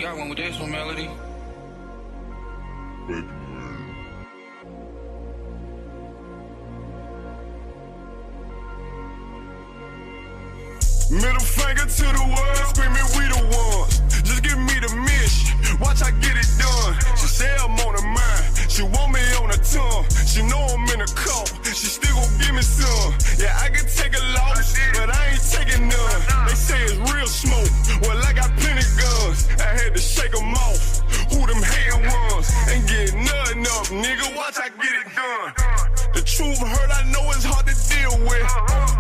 got one with this one, Melody. Middle finger to the world, screaming we the ones. Just give me the mission, watch I get it done. She say I'm on her mind, she want me on her tongue. She know I'm in a call, she still gon' give me some. Yeah, I can take a loss, but I ain't taking none. They say it's real smoke, well I got plenty guns. I had to shake them off, who them hating ones. Ain't getting nothing up, nigga, watch I get it done. The truth hurt, I know it's hard to deal with.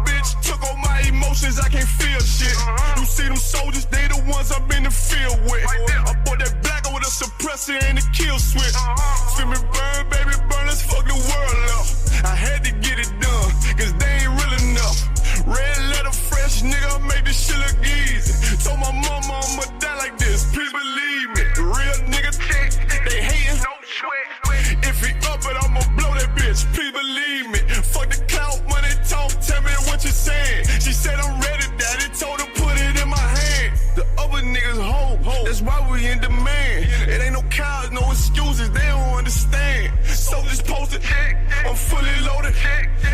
Bitch took all my emotions, I can't feel shit. You see them soldiers, they the ones I'm in the field with. I bought that black with a suppressor and a kill switch. Feel me burn, baby, burn, let's fuck the world up. I had to get it done, cause they ain't real enough. Red letter, fresh nigga, make this shit look easy. Told my mama I'ma die like this, please believe me. Real nigga, they hating, no sweat. If he up it, I'ma blow that bitch, please believe me. Fuck the clout, money talk, tell me what you saying. She said I'm ready, daddy told her put it in my hand. The other niggas hold, that's why we in demand. It ain't no cows, no excuses, they don't understand. Soldiers posted, I'm fully loaded.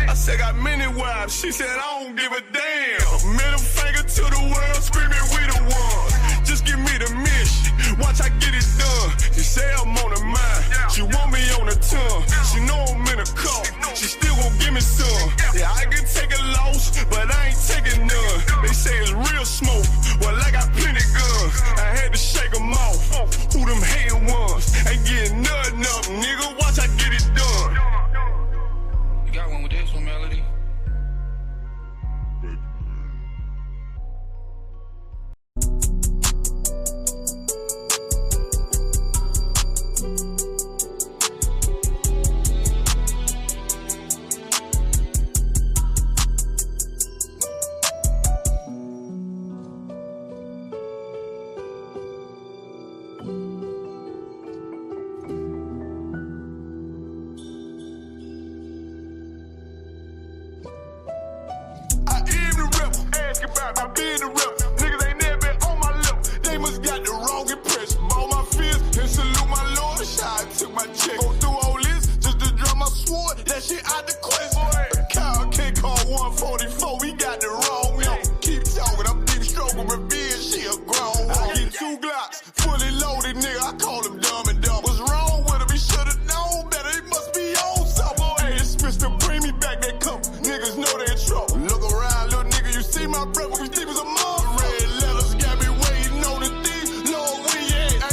I said got many wives, she said I don't give a damn. Middle finger to the world, screaming we the ones. Just give me the mission, watch I get it done. She say I'm on her mind, she want me on her tongue. She know I'm in a call, she still gon' give me some. Yeah, I can take a loss, but I ain't taking none. They say it's real smoke, well I got plenty guns. I had to shake them off, who them hating ones. Ain't getting nothing up, nigga, watch I get it done. You got one with this one, Melody. I been the rep. Niggas ain't never been on my level. They must got the wrong impression. Ball my fears and salute my lord. I took my check. Go through all this just to draw my sword. That shit out the question. Kyle can't call 144. We got the wrong yo. Keep talking. I'm deep stroking revenge. She a grown woman. I get 2 Glocks, fully loaded, nigga. I call him dumb and dumb. What's wrong with him? He should've known better. He must be on something. Hey, it's Mr. Bring me back that cup. Niggas know they in trouble. Look around, little nigga. You see my breath. Red letters got me waiting on the thief. Lord, we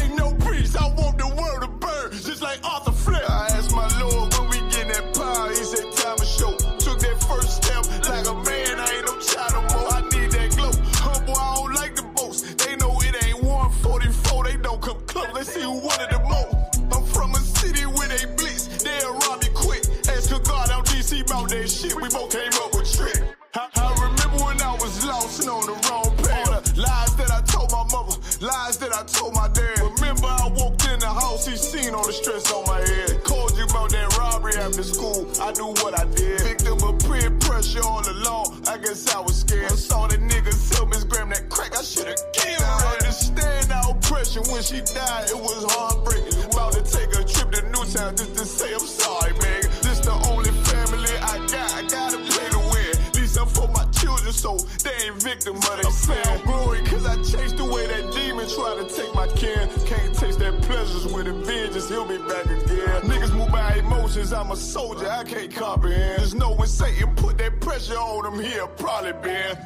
ain't no priest. I want the world to burn, just like Arthur Fleck. I asked my Lord when we get that power. He said time to show. Took that first step like a man. I ain't no child no more. I need that glow. Humble, I don't like the boast. They know it ain't 144. They don't come close. They see who wanted the most. I'm from a city where they blitz. They'll rob you quick. Ask a God out DC about that shit. We both came up with trick. I remember when I was lost and on the wrong path. Lies that I told my mother, lies that I told my dad. Remember I walked in the house, he seen all the stress on my head. Called you about that robbery after school, I knew what I did. Victim of peer pressure all along, I guess I was scared. I saw that nigga sell Miss Graham that crack, I should've killed her. I understand our oppression, when she died, it was heartbreaking. About to take a trip to Newtown just to say I'm sorry, man. This the only family I gotta play the win. For my children, so they ain't victim of they sin. Glory, cause I chased away that demon, try to take my kin. Can't taste that pleasures with a vengeance, he'll be back again. Niggas move by emotions, I'm a soldier, I can't comprehend. Just know when Satan put that pressure on him, he'll probably been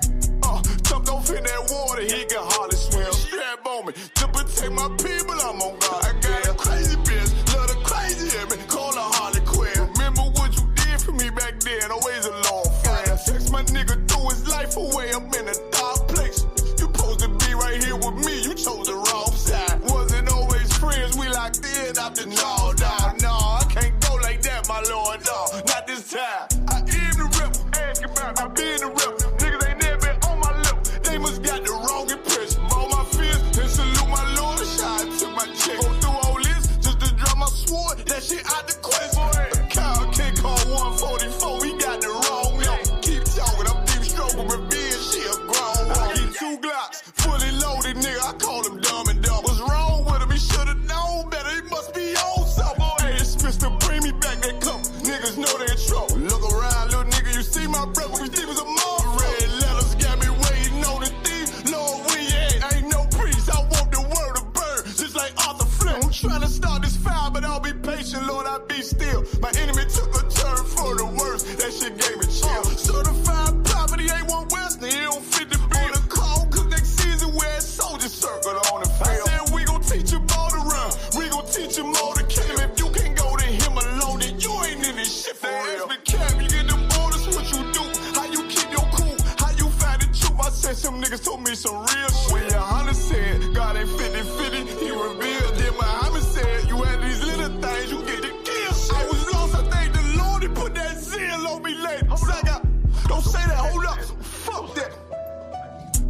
jumped off in that water, he can hardly swim. Strap on me, to protect my people, I'm on God. I got a crazy bitch, love the crazy in me, call her Harley Quinn. Remember what you did for me back then, always a long friend. Text my nigga threw his life away, I'm in a dark place. You supposed to be right here with me, you chose the wrong side. Wasn't always friends, we locked in after no, I can't go like that, my lord, no, not this time. I am the rebel, ask about I been the rebel. Niggas ain't never been on my level, they must got the wrong impression. All my fears and salute my lord, I took my check. Go through all this just to draw be still. My enemy took a turn for the worse. That shit gave me chill. Certified property ain't one Western. It don't fit the bill. On the call, cook next season where soldier circle on the field. I said we gon' teach him all to run. We gon' teach him all to kill him. If you can't go to him alone, then you ain't in this shit for real. Cap, you get them orders, what you do? How you keep your cool? How you find the truth? I said some niggas told me some real shit. When your Hunter said God ain't 50-50, he revealed. Then Muhammad said you had these little things, you get the kill shit. I was lost, I thank the Lord, he put that zeal on me later. Don't say that, hold up, fuck that.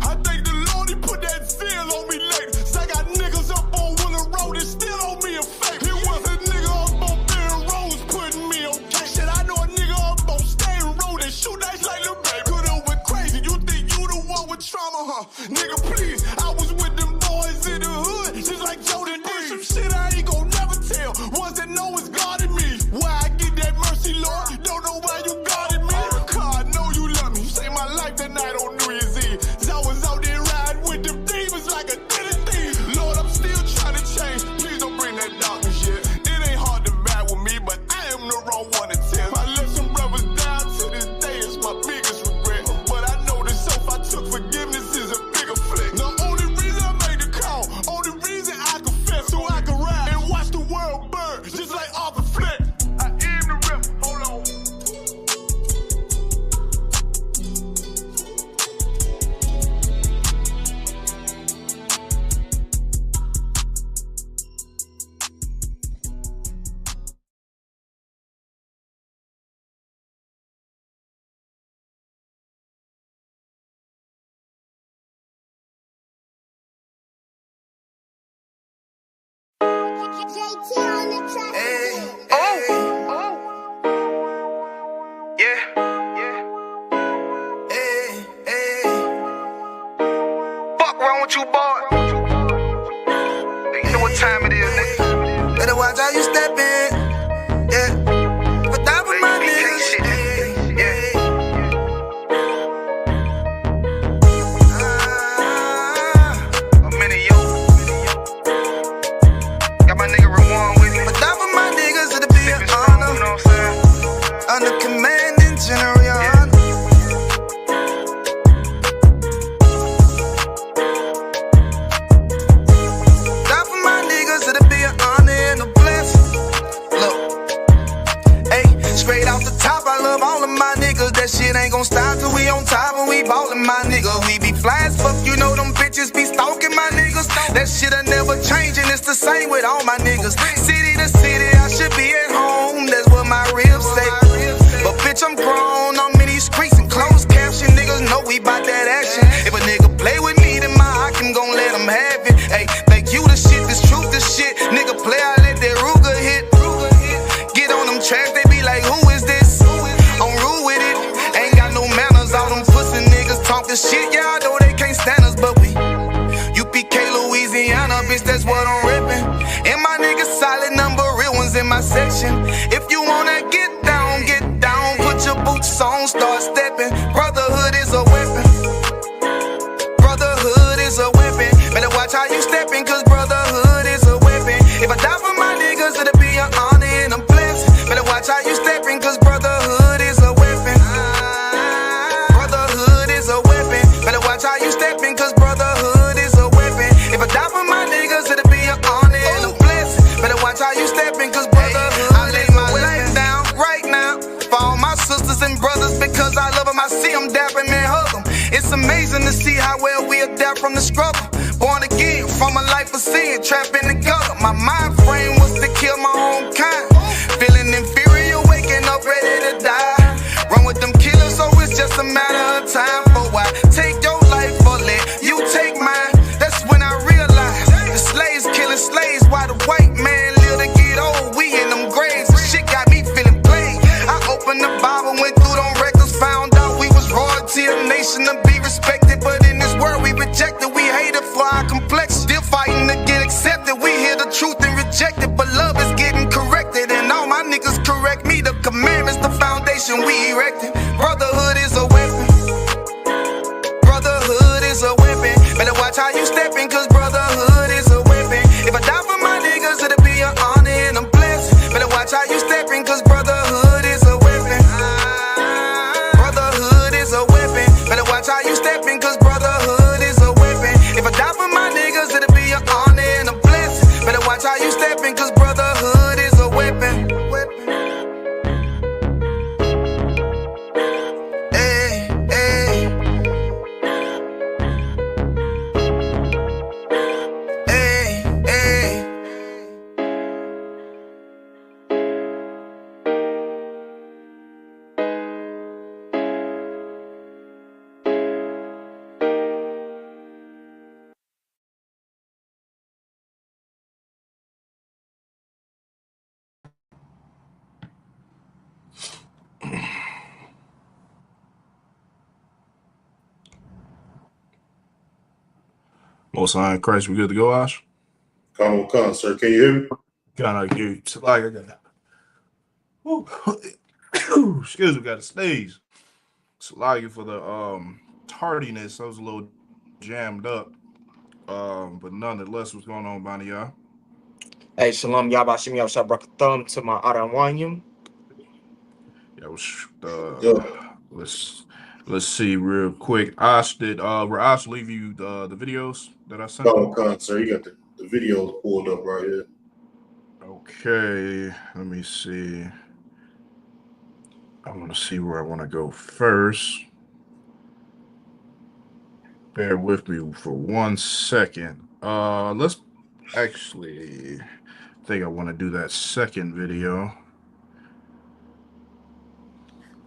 I thank the Lord, he put that zeal on me later. So I got niggas up on Willow Road that still owe me a favor. It was a nigga up on Barron Roads putting me on cash. Shit, I know a nigga up on Stain Road that shoot nice like Lil Baby. Could've went crazy, you think you the one with trauma, huh? Nigga, please, I was with them boys in the hood, just like Jordan did. Some shit I ain't gon' never tell. Ones that know it's God in me. Why I get that mercy, Lord? Don't know why you guarded me. God, I know you love me. You saved my life that night on New Year's Eve. I was out there riding with them demons like a dead thief. Lord, I'm still trying to change. Please don't bring that darkness yet. It ain't hard to battle with me, but I am the wrong one to tell. I left some brothers down to this day. It's my biggest regret. But I know the self I took forgiveness is a bigger flick. The only reason I made the call, only reason I confess, so I can ride and watch the world burn, just like Arthur Fleck. I am the rep. Hold on. Fuck wrong with you, boy? You know what time it is, nigga. Better watch how you step in. Yeah. But that was my niggas. Yeah. I'm in it, yo. Got my nigga Rewan with me. But that was my niggas, it'll be an honor. You know what I'm saying? Under commanding General, your honor. Straight off the top, I love all of my niggas. That shit ain't gon' stop till we on top and we ballin', my nigga. We be fly as fuck, you know them bitches be stalking my niggas. That shit'll never change and it's the same with all my niggas. City to city, I should be at home, that's what my ribs say. But bitch, I'm grown, I'm in these streets and closed caption. Niggas know we bout that action. If a nigga play with me, then my hock, I'm gon' let him have it. Hey, make you the shit, this truth, this shit. Nigga play, I let that Ruger hit. Get on them tracks, they be like, who is this? I'm rude with it, ain't got no manners. All them pussy niggas talking shit, yeah, I know they can't stand us, but we UPK, Louisiana, bitch, that's what I'm rippin'. And my niggas solid number, real ones in my section. If you wanna get down, put your boots on, start steppin'. Brotherhood is a weapon. Brotherhood is a weapon. Better watch how you steppin', cause brotherhood is a weapon. If I die for my niggas, it'll be an honor and a blessing. Better watch how you steppin', cause brotherhood is a weapon. Brotherhood is a weapon. Better watch how you steppin', cause brotherhood is a weapon. If I die for my niggas, it'll be an honor and a blessing. Better watch how you steppin', cause brotherhood I lay my life down right now for all my sisters and brothers, because I love them. I see them dapping and hug them. It's amazing to see how well we adapt from the struggle. Born again from a life of sin, trapped in the gutter. My mind frame was to kill my own kind. Feeling inferior, waking up ready to die. Run with them killers, so it's just a matter of time. For why take your life or let you take mine? That's when I realized the slaves killing slaves, while the white man live to get old. We in them graves, shit got me feeling played. I opened the Bible, went through them records, found out we was royalty, a nation to be respected. But in this world we rejected, we hated for our complexion. Still fighting to get accepted. We hear the truth and reject it, but love is getting corrected. And all my niggas correct me. The commandments, the foundation we erected. Brotherhood is a weapon. Brotherhood is a weapon. Better watch how you steppin', cause brotherhood is a weapon. If I die for my niggas, it'll be an honor and a blessing. Better watch how you you stepping, cause brotherhood is a weapon. Brotherhood is a weapon. Better watch how you stepping, cause brotherhood is a weapon. If I die for my niggas, it'll be an honor and a blessing. Better watch how you stepping, cause brotherhood is a weapon. Hey, hey. Hey, hey. Most High in Christ, we good to go, Ash? Come on, sir. Can you hear me? Kind of you. It's like I got that. Excuse me, got to sneeze. Salagi for the tardiness. I was a little jammed up. But nonetheless, what's going on, Bonnie, y'all? Hey, Shalom, Yabashim Yabshabrakathum to my Arawanyum. Yeah, let's see real quick. Ash, did Ash leave you the videos that I sent? Come on, sir. You got the videos pulled up right here. Okay, let me see. I want to see where I want to go first. Bear with me for 1 second. Let's actually think I want to do that second video.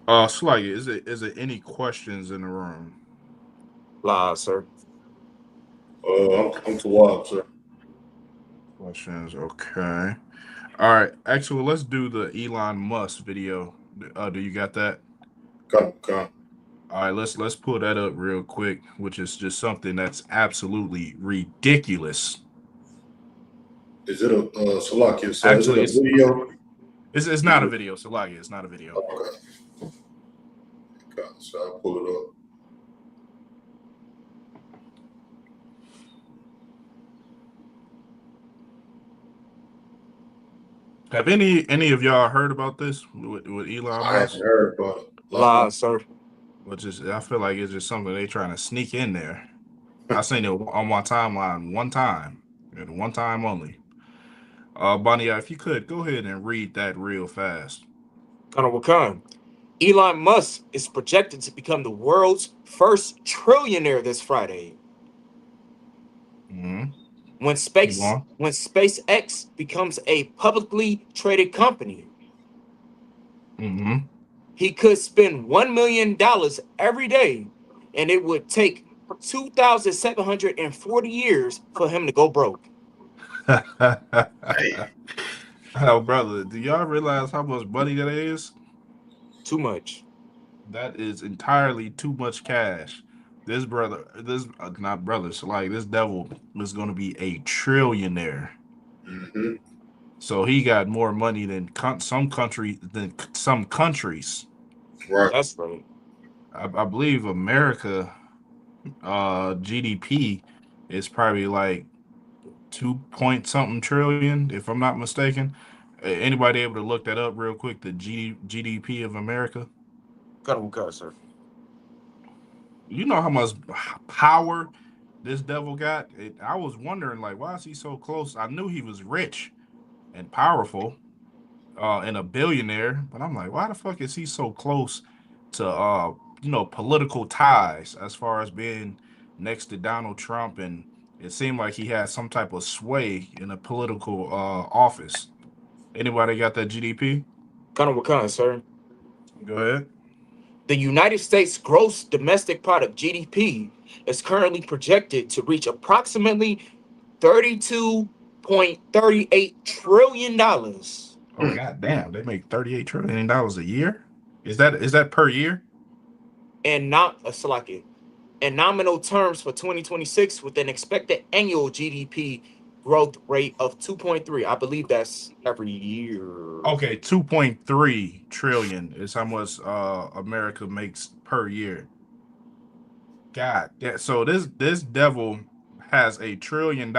Sluggy, is there any questions in the room? La, sir. I'm too wild, sir. Questions, okay. All right, actually, let's do the Elon Musk video. Do you got that? Come. All right, let's pull that up real quick, which is just something that's absolutely ridiculous. Is it a Salakia, sir? Actually, is it a video? It's not a video, Sluggy. It's not a video. Okay. So I'll pull it up. Have any of y'all heard about this with Elon Musk? I haven't heard about it. La, sir. Which is, I feel like it's just something they trying to sneak in there. I seen it on my timeline one time, and one time only. Bonnie, if you could go ahead and read that real fast. Kanawakan. Elon Musk is projected to become the world's first trillionaire this Friday. Mm-hmm. When SpaceX becomes a publicly traded company, Mm-hmm. he could spend $1 million every day, and it would take 2,740 years for him to go broke. Oh, brother, do y'all realize how much money that is? Too much. That is entirely too much cash. This not brother, so like this devil is going to be a trillionaire. Mm-hmm. So he got more money than some countries. Right. That's right. I believe America GDP is probably like 2 point something trillion, if I'm not mistaken. Anybody able to look that up real quick? The GDP of America. Kanawakan, sir. You know how much power this devil got? I was wondering, like, why is he so close? I knew he was rich and powerful, and a billionaire, but I'm like, why the fuck is he so close to political ties as far as being next to Donald Trump, and it seemed like he had some type of sway in a political office. Anybody got that GDP? Kanawakan, sir. Go ahead. The United States gross domestic product (GDP) is currently projected to reach approximately $32.38 trillion. Oh god damn, they make $38 trillion a year? Is that per year? And not a Salaki. In nominal terms for 2026, with an expected annual GDP growth rate of 2.3. I believe that's every year. Okay, 2.3 trillion is how much America makes per year. God, yeah. So this devil has $1 trillion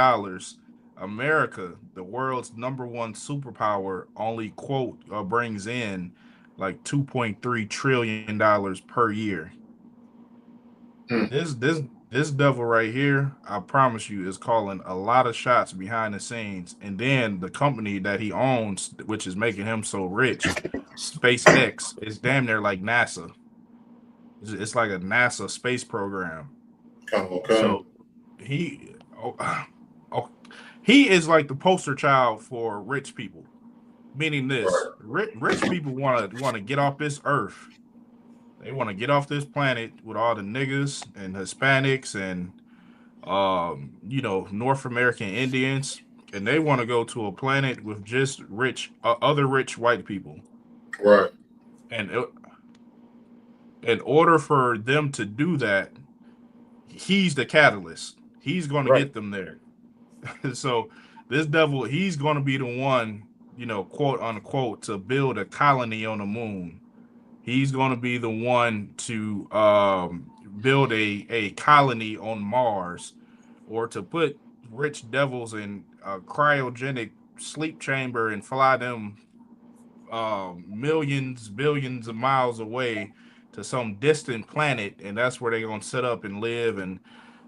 America, the world's #1 superpower, only quote brings in like $2.3 trillion per year. Hmm. This devil right here, I promise you, is calling a lot of shots behind the scenes. And then the company that he owns, which is making him so rich, SpaceX, is damn near like NASA. It's like a NASA space program. Okay. So he, oh, oh, he is like the poster child for rich people. Meaning this, Right. rich people want to get off this earth. They want to get off this planet with all the niggas and Hispanics and North American Indians, and they want to go to a planet with just rich, other rich white people. Right. And in order for them to do that, he's the catalyst. He's going to Right. get them there. So this devil, he's going to be the one, quote unquote, to build a colony on the moon. He's going to be the one to build a colony on Mars, or to put rich devils in a cryogenic sleep chamber and fly them millions, billions of miles away to some distant planet, and that's where they're gonna set up and live. And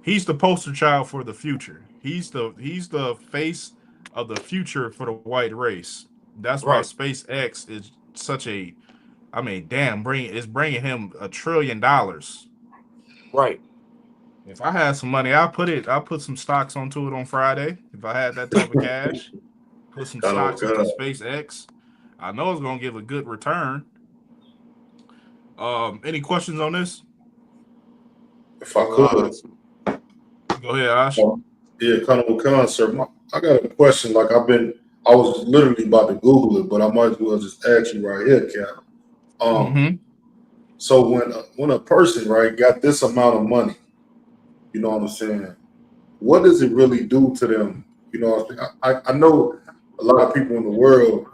he's the poster child for the future. He's the face of the future for the white race. That's why Right. SpaceX is such a, I mean, damn, it's bringing him $1 trillion. Right. If I had some money, I'll put some stocks onto it on Friday. If I had that type of cash, put some Kind of stocks into God. SpaceX. I know it's gonna give a good return. Any questions on this? If I could, Go ahead, Ash. yeah, kind of a concert. I got a question. Like I was literally about to Google it, but I might as well just ask you right here, Cap. Um, Mm-hmm. so when a person right got this amount of money, you know what I'm saying? What does it really do to them? You know, I know a lot of people in the world,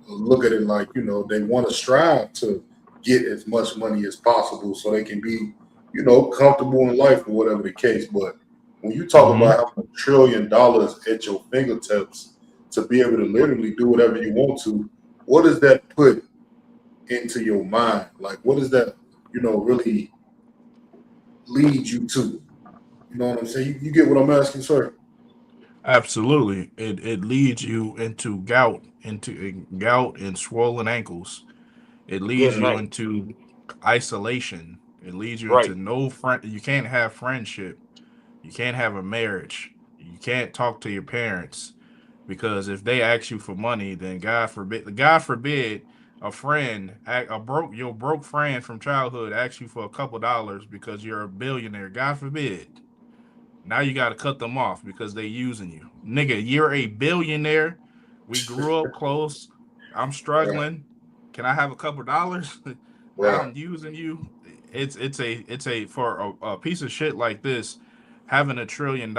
look at it like, they want to strive to get as much money as possible so they can be, comfortable in life or whatever the case. But when you talk Mm-hmm. about having $1 trillion at your fingertips to be able to literally do whatever you want to, what does that put into your mind? Like, what does that, really lead you to? You know what I'm saying? You get what I'm asking, sir? Absolutely. It leads you into gout and swollen ankles. It Good leads you night. into isolation. It leads you into Right. no friend. You can't have friendship. You can't have a marriage. You can't talk to your parents, because if they ask you for money, then God forbid, a friend, your broke friend from childhood asks you for a couple dollars because you're a billionaire. God forbid. Now you got to cut them off because they using you. Nigga, you're a billionaire. We grew up close. I'm Right, struggling. Can I have a couple dollars? Now right, I'm using you. It's a for a piece of shit like this, having $1 trillion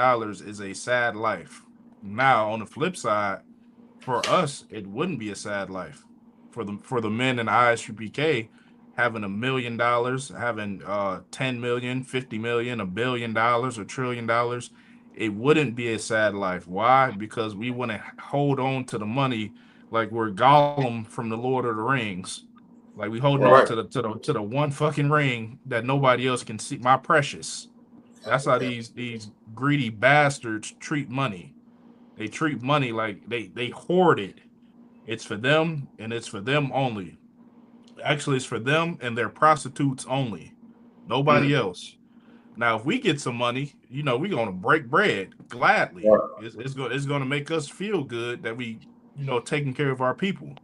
is a sad life. Now on the flip side, for us, it wouldn't be a sad life. For the men in the ISUPK, having $1 million, having 10 million, 50 million, $1 billion, $1 trillion, it wouldn't be a sad life. Why? Because we wouldn't hold on to the money like we're Gollum from the Lord of the Rings. Like we holding on right. Right. to the one fucking ring that nobody else can see. My precious. That's how Okay. these greedy bastards treat money. They treat money like they hoard it. It's for them and it's for them only. Actually, it's for them and their prostitutes only. Nobody Mm, else. Now, if we get some money, we're gonna break bread gladly. right, It's gonna make us feel good that we, taking care of our people.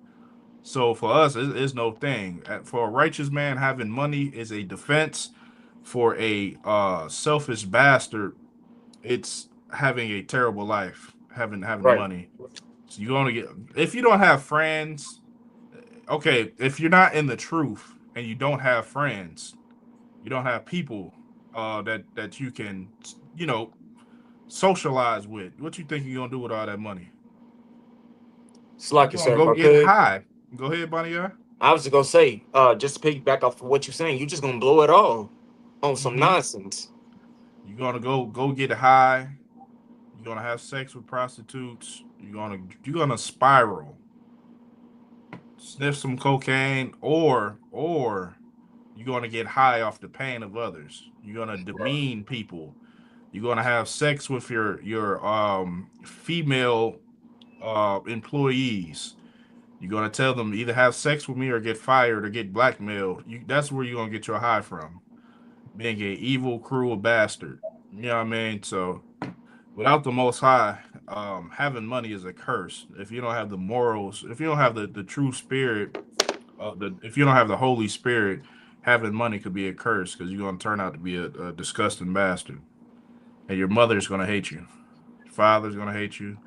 So for us, it's no thing. For a righteous man, having money is a defense. For a selfish bastard, it's having a terrible life. Having Right. money. So you're gonna get, if you don't have friends. Okay, if you're not in the truth and you don't have friends, you don't have people that you can, you know socialize with. What you think you're gonna do with all that money? Slack You're it, gonna sir, if go I get could. high. Go ahead, Bonnie. I was just gonna say, just to piggyback off of what you're saying, you just gonna blow it all on some Mm-hmm. nonsense. You're gonna go get high. You're You're gonna have sex with prostitutes. You're gonna spiral, sniff some cocaine, or you're gonna get high off the pain of others. You're gonna demean people. You're gonna have sex with your female employees. You're gonna tell them either have sex with me or get fired or get blackmailed. That's where you're gonna get your high from. Being an evil, cruel bastard. You know what I mean? So without the Most High, having money is a curse. If you don't have the morals, if you don't have the true spirit, if you don't have the Holy Spirit, having money could be a curse because you're gonna turn out to be a disgusting bastard, and your mother's gonna hate you. Your father's gonna hate you.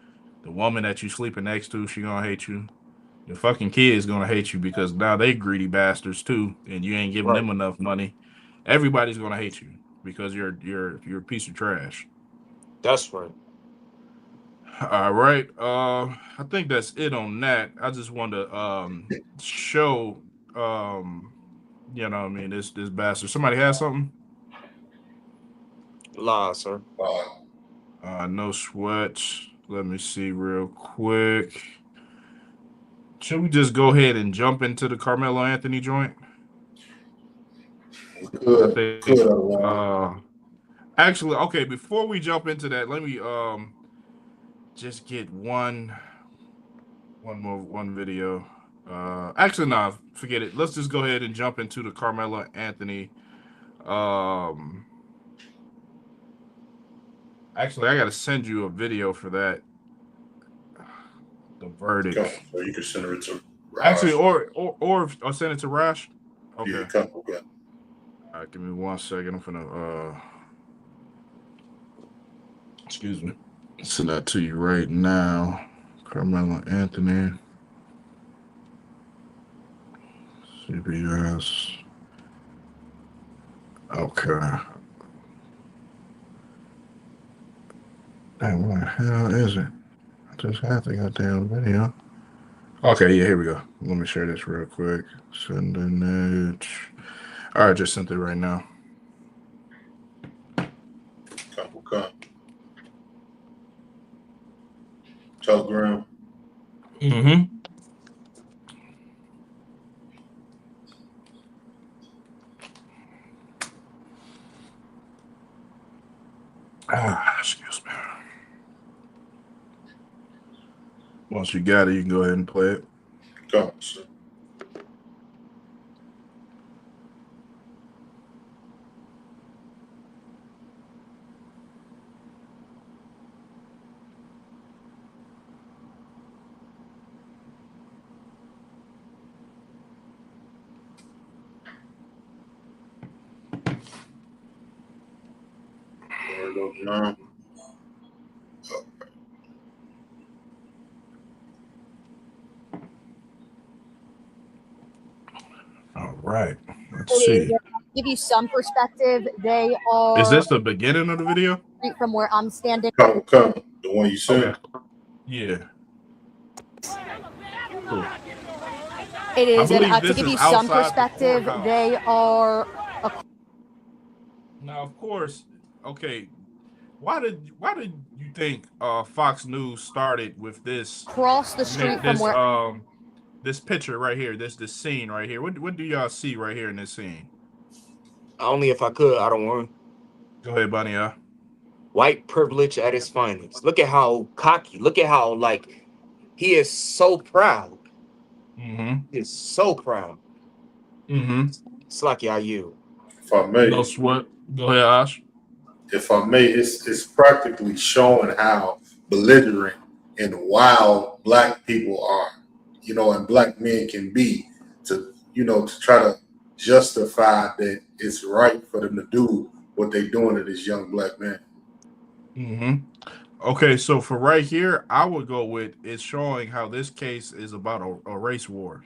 The woman that you sleeping next to, she gonna hate you. Your fucking kids gonna hate you because now they greedy bastards too, and you ain't giving Right. them enough money. Everybody's gonna hate you because you're a piece of trash. That's right. All right. I think that's it on that. I just want to show you know what I mean this bastard. Somebody has something? Lie, sir. No sweat. Let me see real quick. Should we just go ahead and jump into the Carmelo Anthony joint? I think actually okay, before we jump into that, let me just get one video. Actually, nah, forget it. Let's just go ahead and jump into the Carmelo Anthony. Actually, I gotta send you a video for that. The verdict. Okay, so you can send it to Raj. Actually, or send it to Rash. Okay. Yeah, okay. All right, give me 1 second. I'm finna excuse me. Send that to you right now. Carmelo Anthony. CBS. Okay. Dang, what the hell is it? I just had the goddamn video. Okay, yeah, here we go. Let me share this real quick. Sending it. All right, just sent it right now. Okay. Telegram. Mm-hmm. Excuse me. Once you got it, you can go ahead and play it. Go, sir. There it goes now. All right. Let's see. Give you some perspective. They are. Is this the beginning of the video? From where I'm standing? Come. The one you sent. Okay. Yeah. Cool. It is, I and believe to this give is you some outside the perspective, courthouse. they are. Now, of course, okay. Why did you think Fox News started with this Across the street from where. This picture right here, this scene right here? What do y'all see right here in this scene? Only if I could. I don't want. Go ahead, Bunny. White privilege at its finest. Look at how cocky. Look at how like he is so proud. Mm-hmm. He is so proud. Mm-hmm. It's like you. If I may. No sweat. Go ahead, Ash. If I may, it's practically showing how belligerent and wild black people are, and black men can be to try to justify that it's right for them to do what they're doing to this young black man. Mm-hmm. Okay, so for right here, I would go with it's showing how this case is about a race war.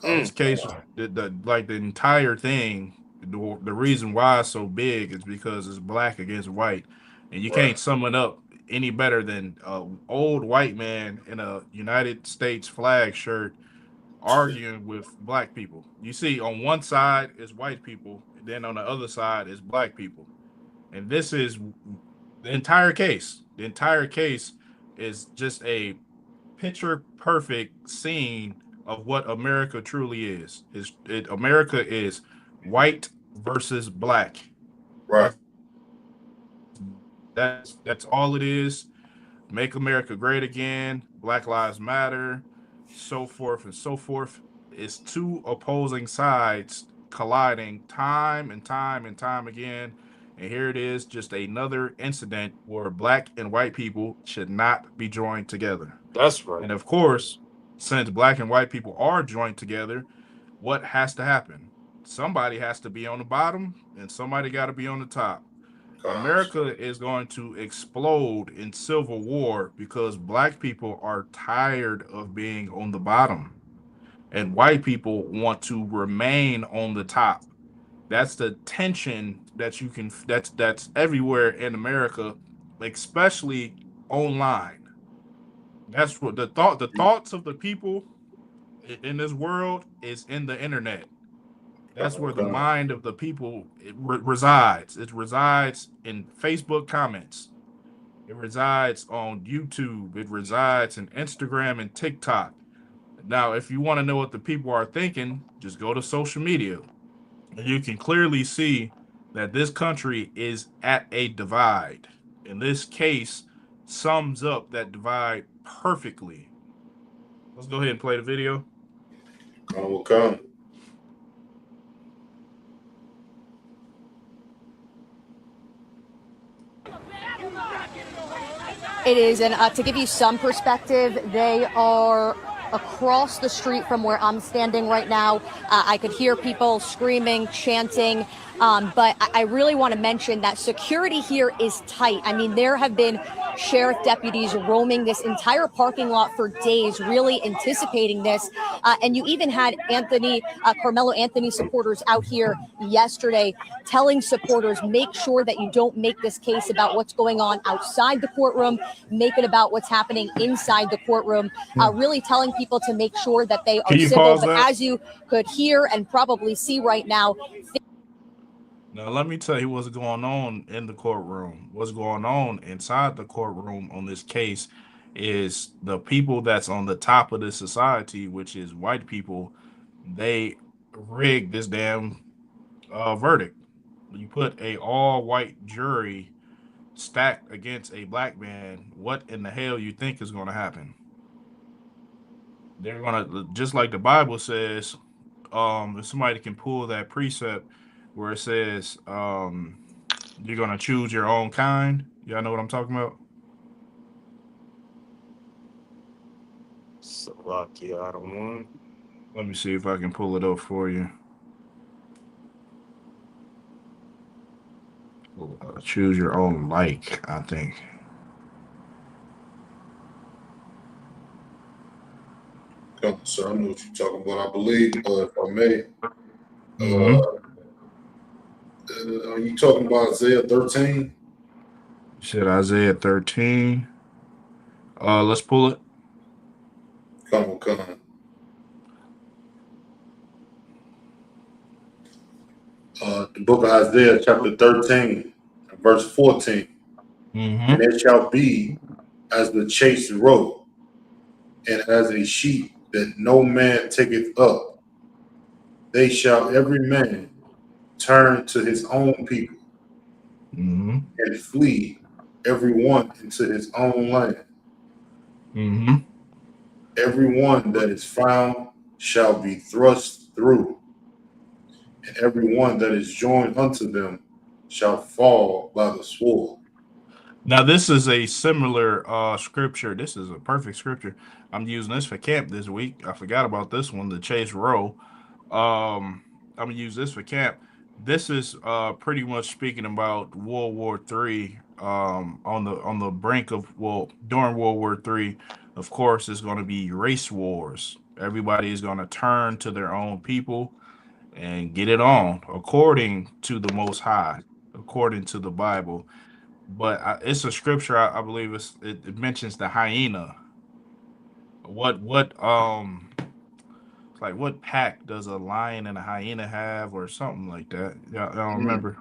This case, the entire thing, the reason why it's so big is because it's black against white, and you can't sum it up any better than an old white man in a United States flag shirt arguing with black people. You see, on one side is white people, and then on the other side is black people, and this is The entire case. The entire case is just a picture perfect scene of what America truly is. America is white versus black. Right. That's all it is. Make America great again, Black Lives Matter, so forth and so forth. It's two opposing sides colliding time and time and time again. And here it is, just another incident where black and white people should not be joined together. That's right. And of course, since black and white people are joined together, what has to happen? Somebody has to be on the bottom and somebody got to be on the top. Gosh. America is going to explode in civil war because black people are tired of being on the bottom and white people want to remain on the top. That's the tension that you can that's everywhere in America, especially online. That's what the thoughts of the people in this world is in the internet. That's where the Okay. mind of the people resides. It resides in Facebook comments. It resides on YouTube. It resides in Instagram and TikTok. Now, if you want to know what the people are thinking, just go to social media. And you can clearly see that this country is at a divide. And this case sums up that divide perfectly. Let's go ahead and play the video. Come will come. It is, and to give you some perspective, they are across the street from where I'm standing right now. I could hear people screaming, chanting, but I really want to mention that security here is tight. I mean, there have been sheriff deputies roaming this entire parking lot for days, really anticipating this. And you even had Carmelo Anthony supporters out here yesterday telling supporters, make sure that you don't make this case about what's going on outside the courtroom, make it about what's happening inside the courtroom, really telling people to make sure that they are civil. But as you could hear and probably see right now, now, let me tell you what's going on in the courtroom. What's going on inside the courtroom on this case is the people that's on the top of the society, which is white people, they rigged this damn verdict. You put a all white jury stacked against a black man. What in the hell you think is going to happen? They're going to, just like the Bible says, if somebody can pull that precept where it says you're gonna choose your own kind. Y'all know what I'm talking about? So lucky I don't want. Let me see if I can pull it up for you. Choose your own like, I think. Come, sir. I know what you're talking about. I believe, if I may, are you talking about Isaiah 13? You said Isaiah 13. Let's pull it. Come. The book of Isaiah, chapter 13, verse 14. And it shall be as the chased roe, and as a sheep that no man taketh up. They shall every man turn to his own people, and flee every one into his own land. Every one that is found shall be thrust through, and every one that is joined unto them shall fall by the sword. Now, this is a similar scripture. This is a perfect scripture. I'm using this for camp this week. I forgot about this one, the chase row. I'm gonna use this for camp. This is pretty much speaking about World War III. On the brink of, well, during World War III, of course, it's going to be race wars. Everybody is going to turn to their own people and get it on according to the Most High, according to the Bible. But it's a scripture. I believe it mentions the hyena. What like what pack does a lion and a hyena have, or something like that? Yeah, I don't remember.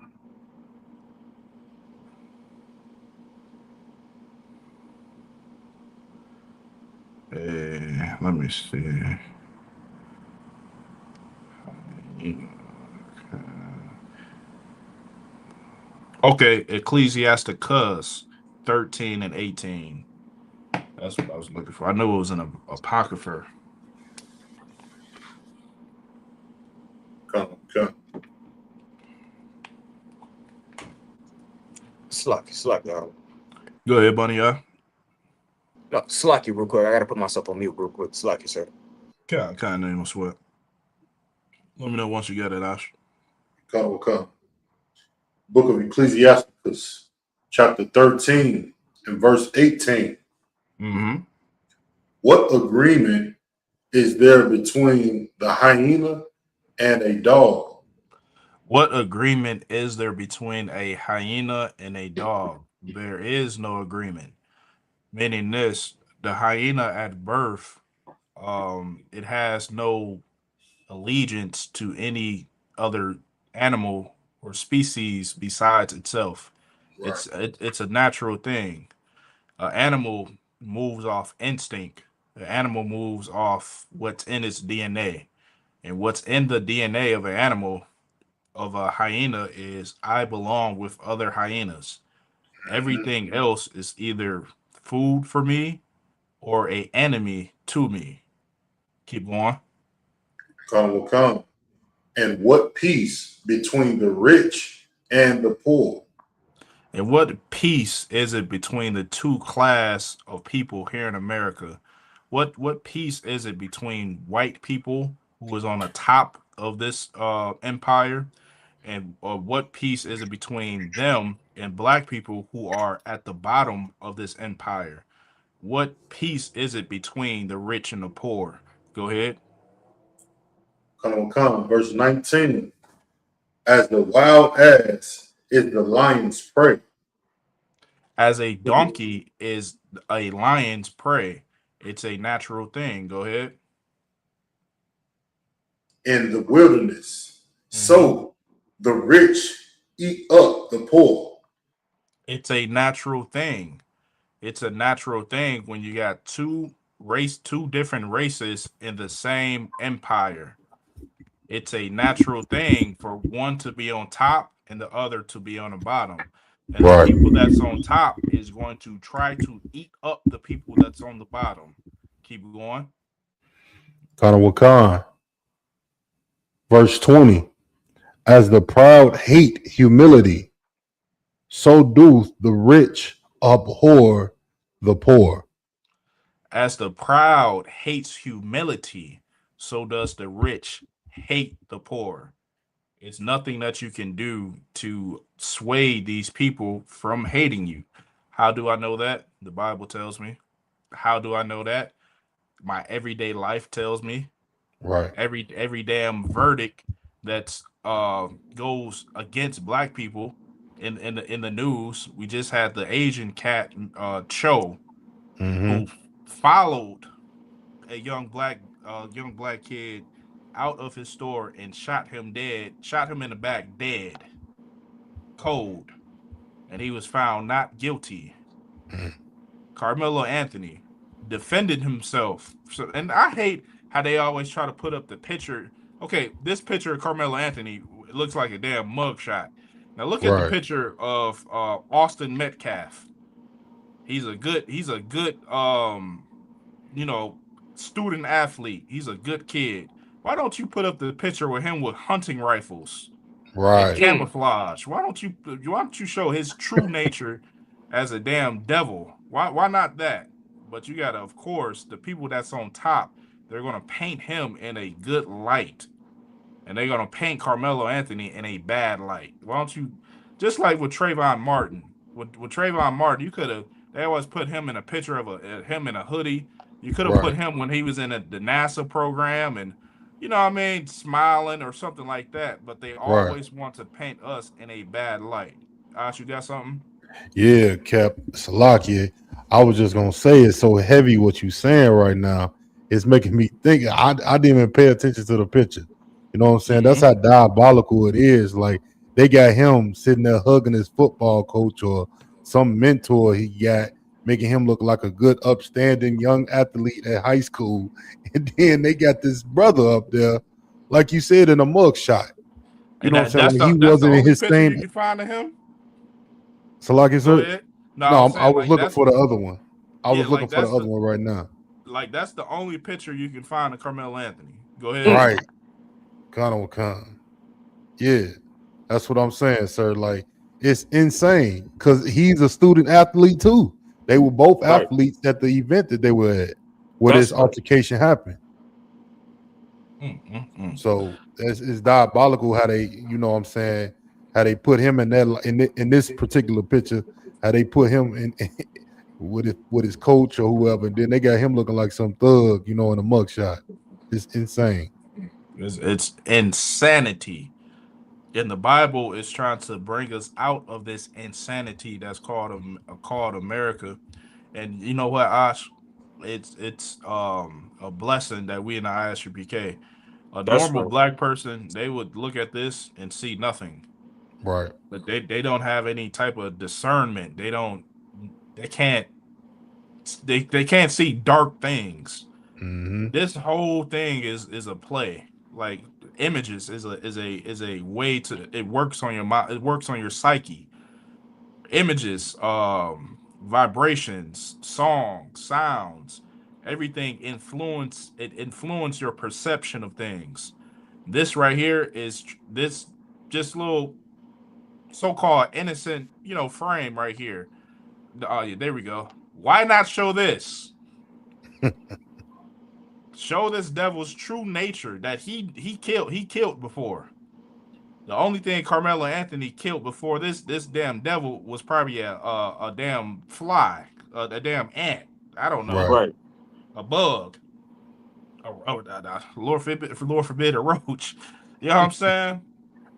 Let me see. Okay, Ecclesiasticus 13 and 18. That's what I was looking for. I knew it was in a apocrypha. Okay. Slack, y'all. Go ahead, Bunny. Yeah. No, slack you real quick. I gotta put myself on mute real quick. Slack you, sir. Kind of name of sweat. Let me know once you got it, Ash. Okay. Book of Ecclesiasticus, chapter 13 and verse 18. Mm-hmm. What agreement is there between the hyena and a dog? What agreement is there between a hyena and a dog? There is no agreement. Meaning this, the hyena at birth, it has no allegiance to any other animal or species besides itself. Right. It's a natural thing. An animal moves off instinct. The animal moves off what's in its DNA. And what's in the DNA of an animal, of a hyena, is I belong with other hyenas. Everything else is either food for me or a enemy to me. Keep going. Will come. And what peace between the rich and the poor? And what peace is it between the two class of people here in America? What peace is it between white people who is on the top of this empire, and what peace is it between them and black people who are at the bottom of this empire? What peace is it between the rich and the poor? Go ahead. Will come. Verse 19. As the wild ass is the lion's prey. As a donkey is a lion's prey. It's a natural thing. Go ahead. In the wilderness, so the rich eat up the poor. It's a natural thing. It's a natural thing when you got two different races in the same empire. It's a natural thing for one to be on top and the other to be on the bottom. And the people that's on top is going to try to eat up the people that's on the bottom. Keep going. Wakan. Verse 20. As the proud hate humility, so doth the rich abhor the poor. As the proud hates humility, so does the rich hate the poor. It's nothing that you can do to sway these people from hating you. How do I know that? The Bible tells me. How do I know that? My everyday life tells me. Right. Every damn verdict that's goes against black people in the news. We just had the Asian cat Cho, who followed a young black kid out of his store and shot him in the back dead, cold, and he was found not guilty. Carmelo Anthony defended himself. So, and I hate how they always try to put up the picture. Okay, this picture of Carmelo Anthony looks like a damn mugshot. Now look at the picture of Austin Metcalf. He's a good student athlete. He's a good kid. Why don't you put up the picture with him with hunting rifles and camouflage? Why don't you show his true nature as a damn devil? Why not that? But you gotta, of course, the people that's on top, they're gonna paint him in a good light. And they're gonna paint Carmelo Anthony in a bad light. Why don't you, just like with Trayvon Martin? With Trayvon Martin, you could have, they always put him in a picture of him in a hoodie. You could have put him when he was in the NASA program and, you know what I mean, smiling or something like that. But they always want to paint us in a bad light. Ash, you got something? Yeah, Cap. Salakia. I was just going to say it's so heavy what you're saying right now. It's making me think. I didn't even pay attention to the picture. You know what I'm saying? That's how diabolical it is. Like, they got him sitting there hugging his football coach or some mentor he got making him look like a good, upstanding young athlete at high school. And then they got this brother up there, like you said, in a mug shot. You And know what I'm saying? Like he that's the wasn't in only his picture same. you can find of him. So, like I Go said, ahead. No, I no, was I saying was like looking that's for the other one. I yeah, was looking like for the other one right now. that's the only picture you can find of Carmelo Anthony. Go ahead. Mm. Right. Khan. Yeah. That's what I'm saying, sir. Like, it's insane because he's a student athlete too. They were both Right. athletes at the event that they were at where That's this right. altercation happened. Mm. So it's diabolical how they, you know what I'm saying, how they put him in that in this particular picture, how they put him in with his coach or whoever, and then they got him looking like some thug, you know, in a mugshot. It's insane. It's insanity. And the Bible is trying to bring us out of this insanity that's called America. And you know what, Ash? It's a blessing that we in the ISUPK. A That's normal right. black person, they would look at this and see nothing. Right. But they don't have any type of discernment. They can't they can't see dark things. Mm-hmm. This whole thing is a play. Like images is a way to it works on your mind. It works on your psyche. Images, vibrations, songs, sounds, everything influence your perception of things. This right here is this just little so-called innocent, frame right here. Oh yeah, there we go. Why not show this? Show this devil's true nature that he killed before. The only thing Carmelo Anthony killed before this damn devil was probably a damn fly, a damn ant. I don't know, Right. Right. a bug. Lord forbid, a roach. You know what I'm saying?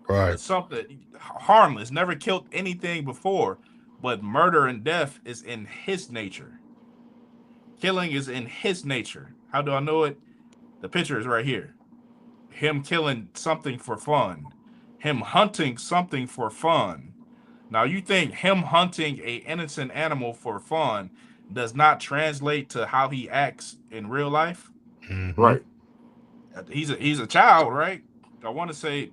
Right. It's something harmless. Never killed anything before, but murder and death is in his nature. Killing is in his nature. How do I know it? The picture is right here. Him killing something for fun, him hunting something for fun. Now you think him hunting a innocent animal for fun does not translate to how he acts in real life? Mm-hmm. Right. He's a child, right? I want to say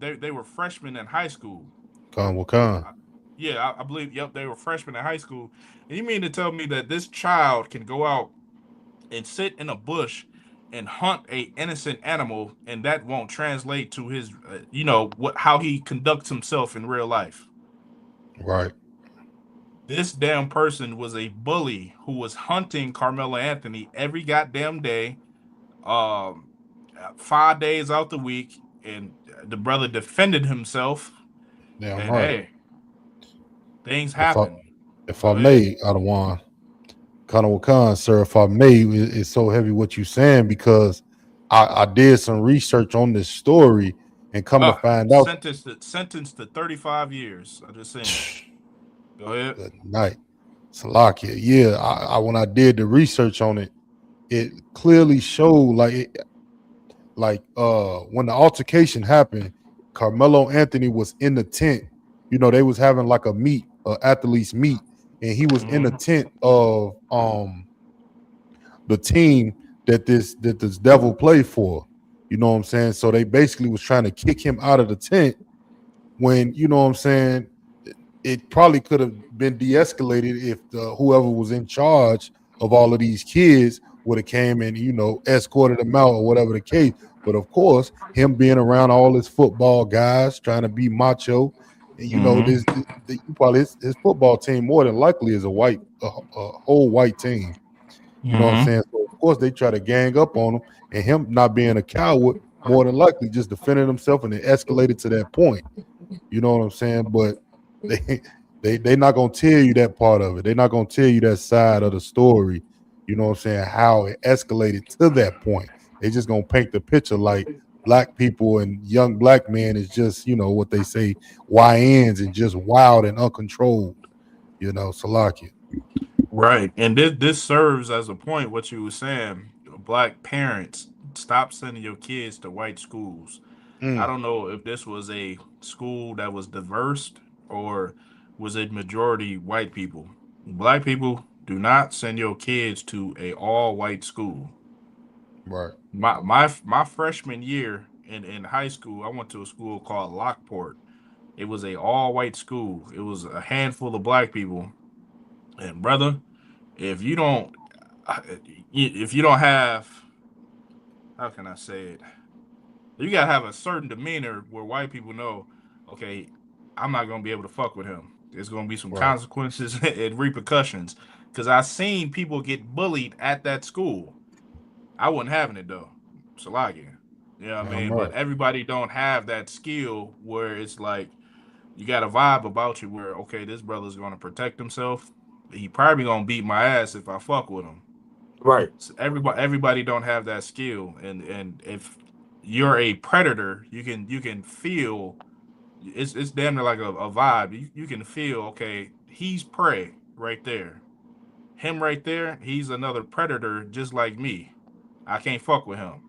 they were freshmen in high school. Khan. Yeah, I believe. Yep, they were freshmen in high school. And you mean to tell me that this child can go out and sit in a bush and hunt a innocent animal, and that won't translate to his, what how he conducts himself in real life? Right. This damn person was a bully who was hunting Carmelo Anthony every goddamn day, um, 5 days out the week, and the brother defended himself. Damn And right. hey, things If I happen. if Go I ahead. may, Adawan, Khan, sir, if I may, it's so heavy what you saying because I did some research on this story and come to find out. Sentenced to 35 years. I just seen it. Go ahead. Good night. Salakia. Yeah, I when I did the research on it, it clearly showed when the altercation happened, Carmelo Anthony was in the tent. You know, they was having like a meet, athletes meet, and he was in the Mhm. tent of the team that this devil played for. You know what I'm saying? So they basically was trying to kick him out of the tent when, you know what I'm saying, it probably could have been de-escalated if whoever was in charge of all of these kids would have came and, you know, escorted them out or whatever the case. But of course, him being around all his football guys trying to be macho, and you know, Mhm. probably his football team more than likely is a whole white team. You know what I'm Mhm. saying? So of course they try to gang up on him, and him not being a coward, more than likely just defending himself, and it escalated to that point. You know what I'm saying? But they they not gonna tell you that part of it. They're not gonna tell you that side of the story. You know what I'm saying? How it escalated to that point. They just gonna paint the picture like black people and young black men is just, you know, what they say, YNs and just wild and uncontrolled. You know, Salakia. Right. And this serves as a point what you were saying. Black parents, stop sending your kids to white schools. I Mm, don't know if this was a school that was diverse or was it majority white people. Black people, Do not send your kids to a all-white school. Right. My freshman year in high school, I went to a school called Lockport. It was a all-white school. It was a handful of black people. And brother, if you don't have, how can I say it? You gotta have a certain demeanor where white people know, okay, I'm not gonna be able to fuck with him. There's gonna be some Right. consequences and repercussions. Cause I seen people get bullied at that school. I wasn't having it though. Salagia. You know what I I'm mean? right. But everybody don't have that skill where it's like you got a vibe about you where, okay, this brother's gonna protect himself. He probably gonna beat my ass if I fuck with him. Right. So everybody don't have that skill, and if you're a predator, you can feel it's damn near like a vibe. You can feel, okay, he's prey right there. Him right there, he's another predator just like me. I can't fuck with him.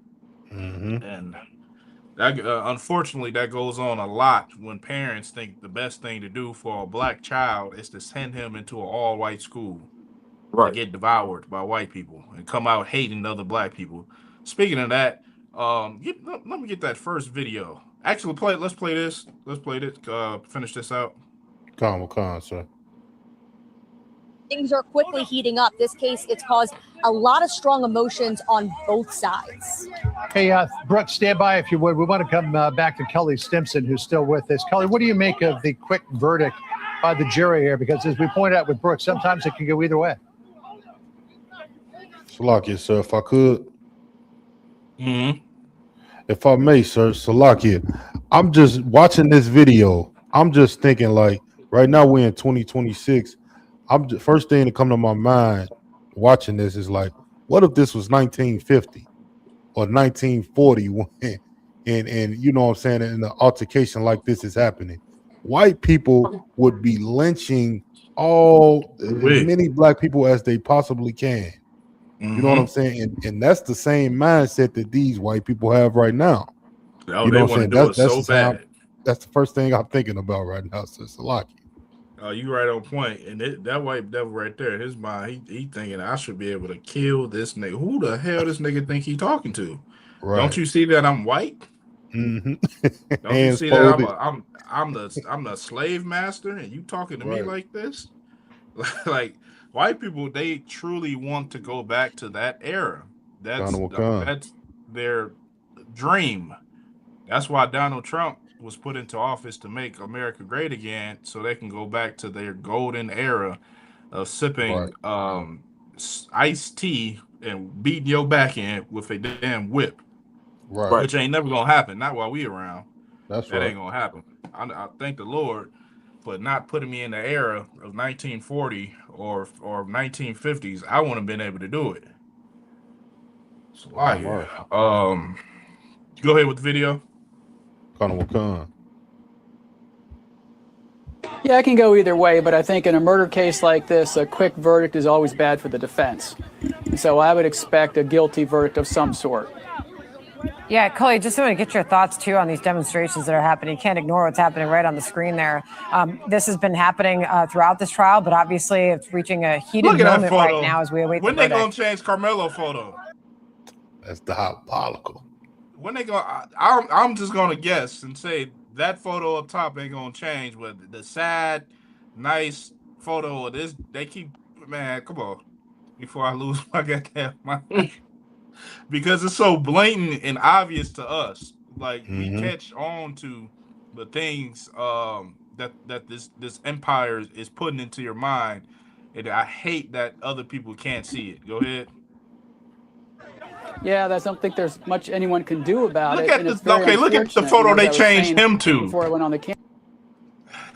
Mm-hmm. And that unfortunately that goes on a lot when parents think the best thing to do for a black child is to send him into an all-white school to Right. get devoured by white people and come out hating other black people. Speaking of that, let me get that first video. Actually, let's play this. Let's play this. Finish this out. Con, sir. Things are quickly heating up. This case, it's caused a lot of strong emotions on both sides. Hey, Brooke, stand by if you would. We want to come back to Kelly Stimson, who's still with us. Kelly, what do you make of the quick verdict by the jury here? Because as we pointed out with Brooke, sometimes it can go either way. Salakia, sir, if I could. Mm-hmm. If I may, sir, Salakia, I'm just watching this video. I'm just thinking, like, right now we're in 2026. First thing to come to my mind watching this is like, what if this was 1950 or 1940 when, and you know what I'm saying, and an altercation like this is happening? White people would be lynching as many black people as they possibly can. Mm-hmm. You know what I'm saying? And that's the same mindset that these white people have right now. Oh, you know what I'm saying? That's so bad. That's the first thing I'm thinking about right now, so Salaki. You right on point. And that white devil right there in his mind, he thinking I should be able to kill this nigga. Who the hell this nigga think he talking to? Right. Don't you see that I'm white? Mm-hmm. Don't you see that I'm the slave master and you talking to me like this? Like white people, they truly want to go back to that era. That's their dream. That's why Donald Trump was put into office, to make America great again, so they can go back to their golden era of sipping iced tea and beating your back in with a damn whip. Right. Which ain't never gonna happen. Not while we around. That ain't gonna happen. I thank the Lord for not putting me in the era of 1940 or 1950s. I wouldn't have been able to do it. So go ahead with the video. Yeah, it can go either way, but I think in a murder case like this, a quick verdict is always bad for the defense. So I would expect a guilty verdict of some sort. Yeah, Cully, just want to get your thoughts, too, on these demonstrations that are happening. You can't ignore what's happening right on the screen there. This has been happening throughout this trial, but obviously it's reaching a heated moment right now as we await when the verdict. When they going to change Carmelo photo? That's diabolical. When they go, I'm just going to guess and say that photo up top ain't going to change, but the sad, nice photo of this, they keep, man, come on, before I lose my goddamn mind. Because it's so blatant and obvious to us. Like, we catch on to the things that this empire is putting into your mind. And I hate that other people can't see it. Go ahead. Yeah, I don't think there's much anyone can do about it. Look at the photo they changed him to. Before I went on the camera.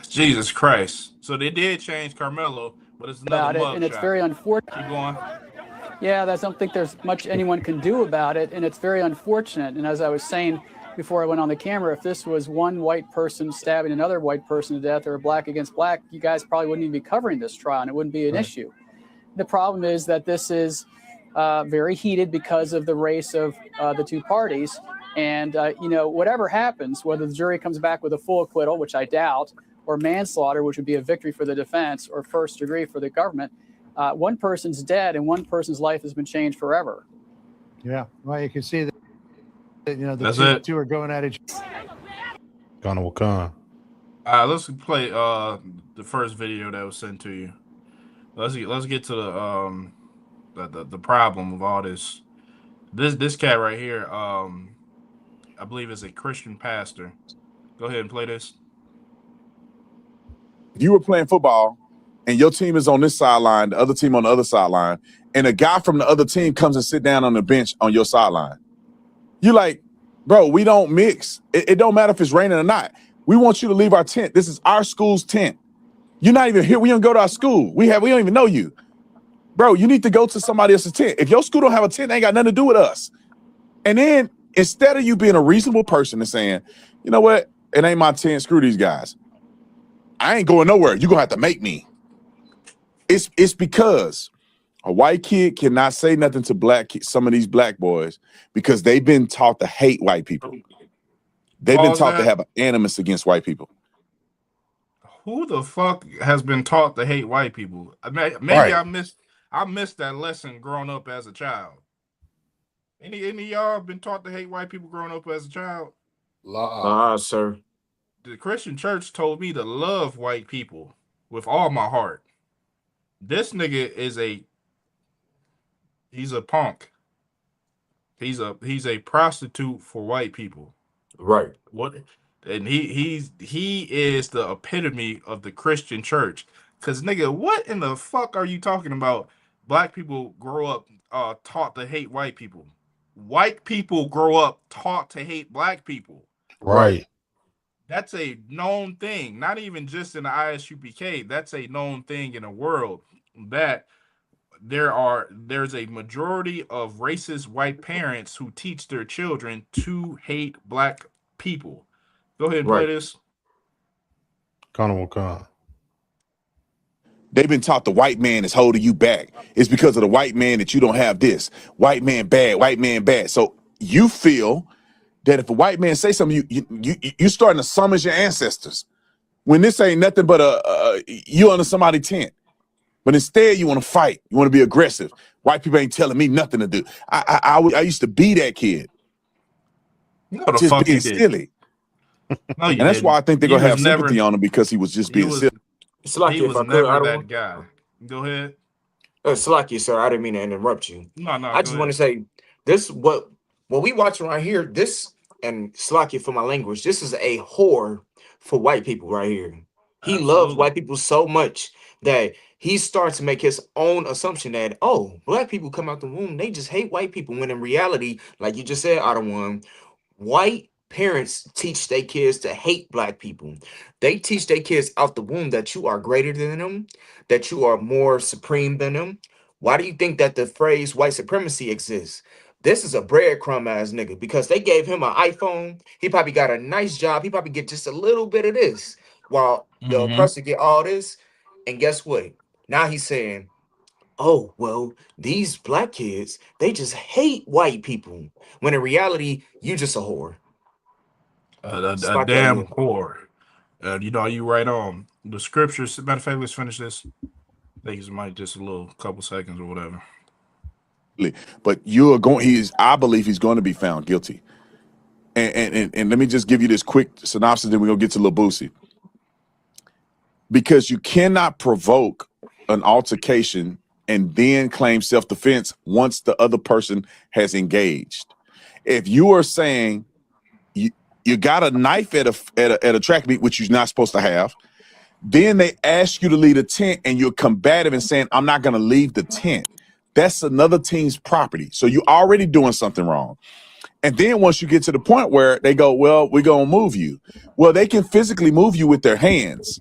Jesus Christ. So they did change Carmelo, but it's another mug and it's very unfortunate. Keep going. Yeah, I don't think there's much anyone can do about it, and it's very unfortunate. And as I was saying before I went on the camera, if this was one white person stabbing another white person to death or black against black, you guys probably wouldn't even be covering this trial, and it wouldn't be an issue. The problem is that this is very heated because of the race of the two parties. And, whatever happens, whether the jury comes back with a full acquittal, which I doubt, or manslaughter, which would be a victory for the defense, or first degree for the government, one person's dead and one person's life has been changed forever. Yeah, well, you can see that the two are going at each Ghana Wakan. Let's play the first video that was sent to you. Let's get to the problem of all this. This cat right here, I believe is a Christian pastor. Go ahead and play this. If you were playing football and your team is on this sideline, the other team on the other sideline, and a guy from the other team comes and sit down on the bench on your sideline, you're like, bro, we don't mix. It don't matter if it's raining or not. We want you to leave our tent. This is our school's tent. You're not even here. We don't go to our school. We don't even know you. Bro, you need to go to somebody else's tent. If your school don't have a tent, they ain't got nothing to do with us. And then instead of you being a reasonable person and saying, you know what, it ain't my tent, screw these guys, I ain't going nowhere. You're going to have to make me. It's because a white kid cannot say nothing to some of these black boys because they've been taught to hate white people. They've been taught to have an animus against white people. Who the fuck has been taught to hate white people? Maybe right. I missed that lesson growing up as a child. Any of y'all been taught to hate white people growing up as a child? Sir. The Christian church told me to love white people with all my heart. This nigga is he's a punk. He's a prostitute for white people. Right. What? And he is the epitome of the Christian church. Cause nigga, what in the fuck are you talking about? Black people grow up taught to hate white people. White people grow up taught to hate black people. Right. That's a known thing. Not even just in the ISUPK. That's a known thing in the world that there's a majority of racist white parents who teach their children to hate black people. Go ahead and play this. They've been taught the white man is holding you back. It's because of the white man that you don't have this. White man bad, white man bad. So you feel that if a white man say something, you starting to summon your ancestors. When this ain't nothing but you under somebody's tent. But instead you want to fight. You want to be aggressive. White people ain't telling me nothing to do. I used to be that kid. No, the just fuck being you did. silly. No, and that's why I think they're going to have sympathy on him because he was just being silly. He was never that guy. Go ahead. Salakia, sir, I didn't mean to interrupt you. No, I just want to say this: what we watch around here, this, and Salakia for my language, this is a whore for white people right here. He loves white people so much that he starts to make his own assumption that, oh, black people come out the womb, they just hate white people. When in reality, like you just said, Adawan, white parents teach their kids to hate black people. They teach their kids out the womb that you are greater than them, that you are more supreme than them. Why do you think that the phrase white supremacy exists? This is a breadcrumb ass nigga because they gave him an iPhone. He probably got a nice job. He probably get just a little bit of this while the oppressor get all this. And guess what? Now he's saying, oh, well, these black kids, they just hate white people. When in reality, you just a whore. A damn whore. You right on. The scriptures, matter of fact, let's finish this. I think it might just a couple seconds or whatever. But I believe he's going to be found guilty. And let me just give you this quick synopsis, then we're going to get to Lil Boosie. Because you cannot provoke an altercation and then claim self-defense once the other person has engaged. If you are saying you got a knife at a track meet, which you're not supposed to have, then they ask you to leave the tent and you're combative and saying, I'm not going to leave the tent. That's another team's property. So you're already doing something wrong. And then once you get to the point where they go, well, we're going to move you. Well, they can physically move you with their hands.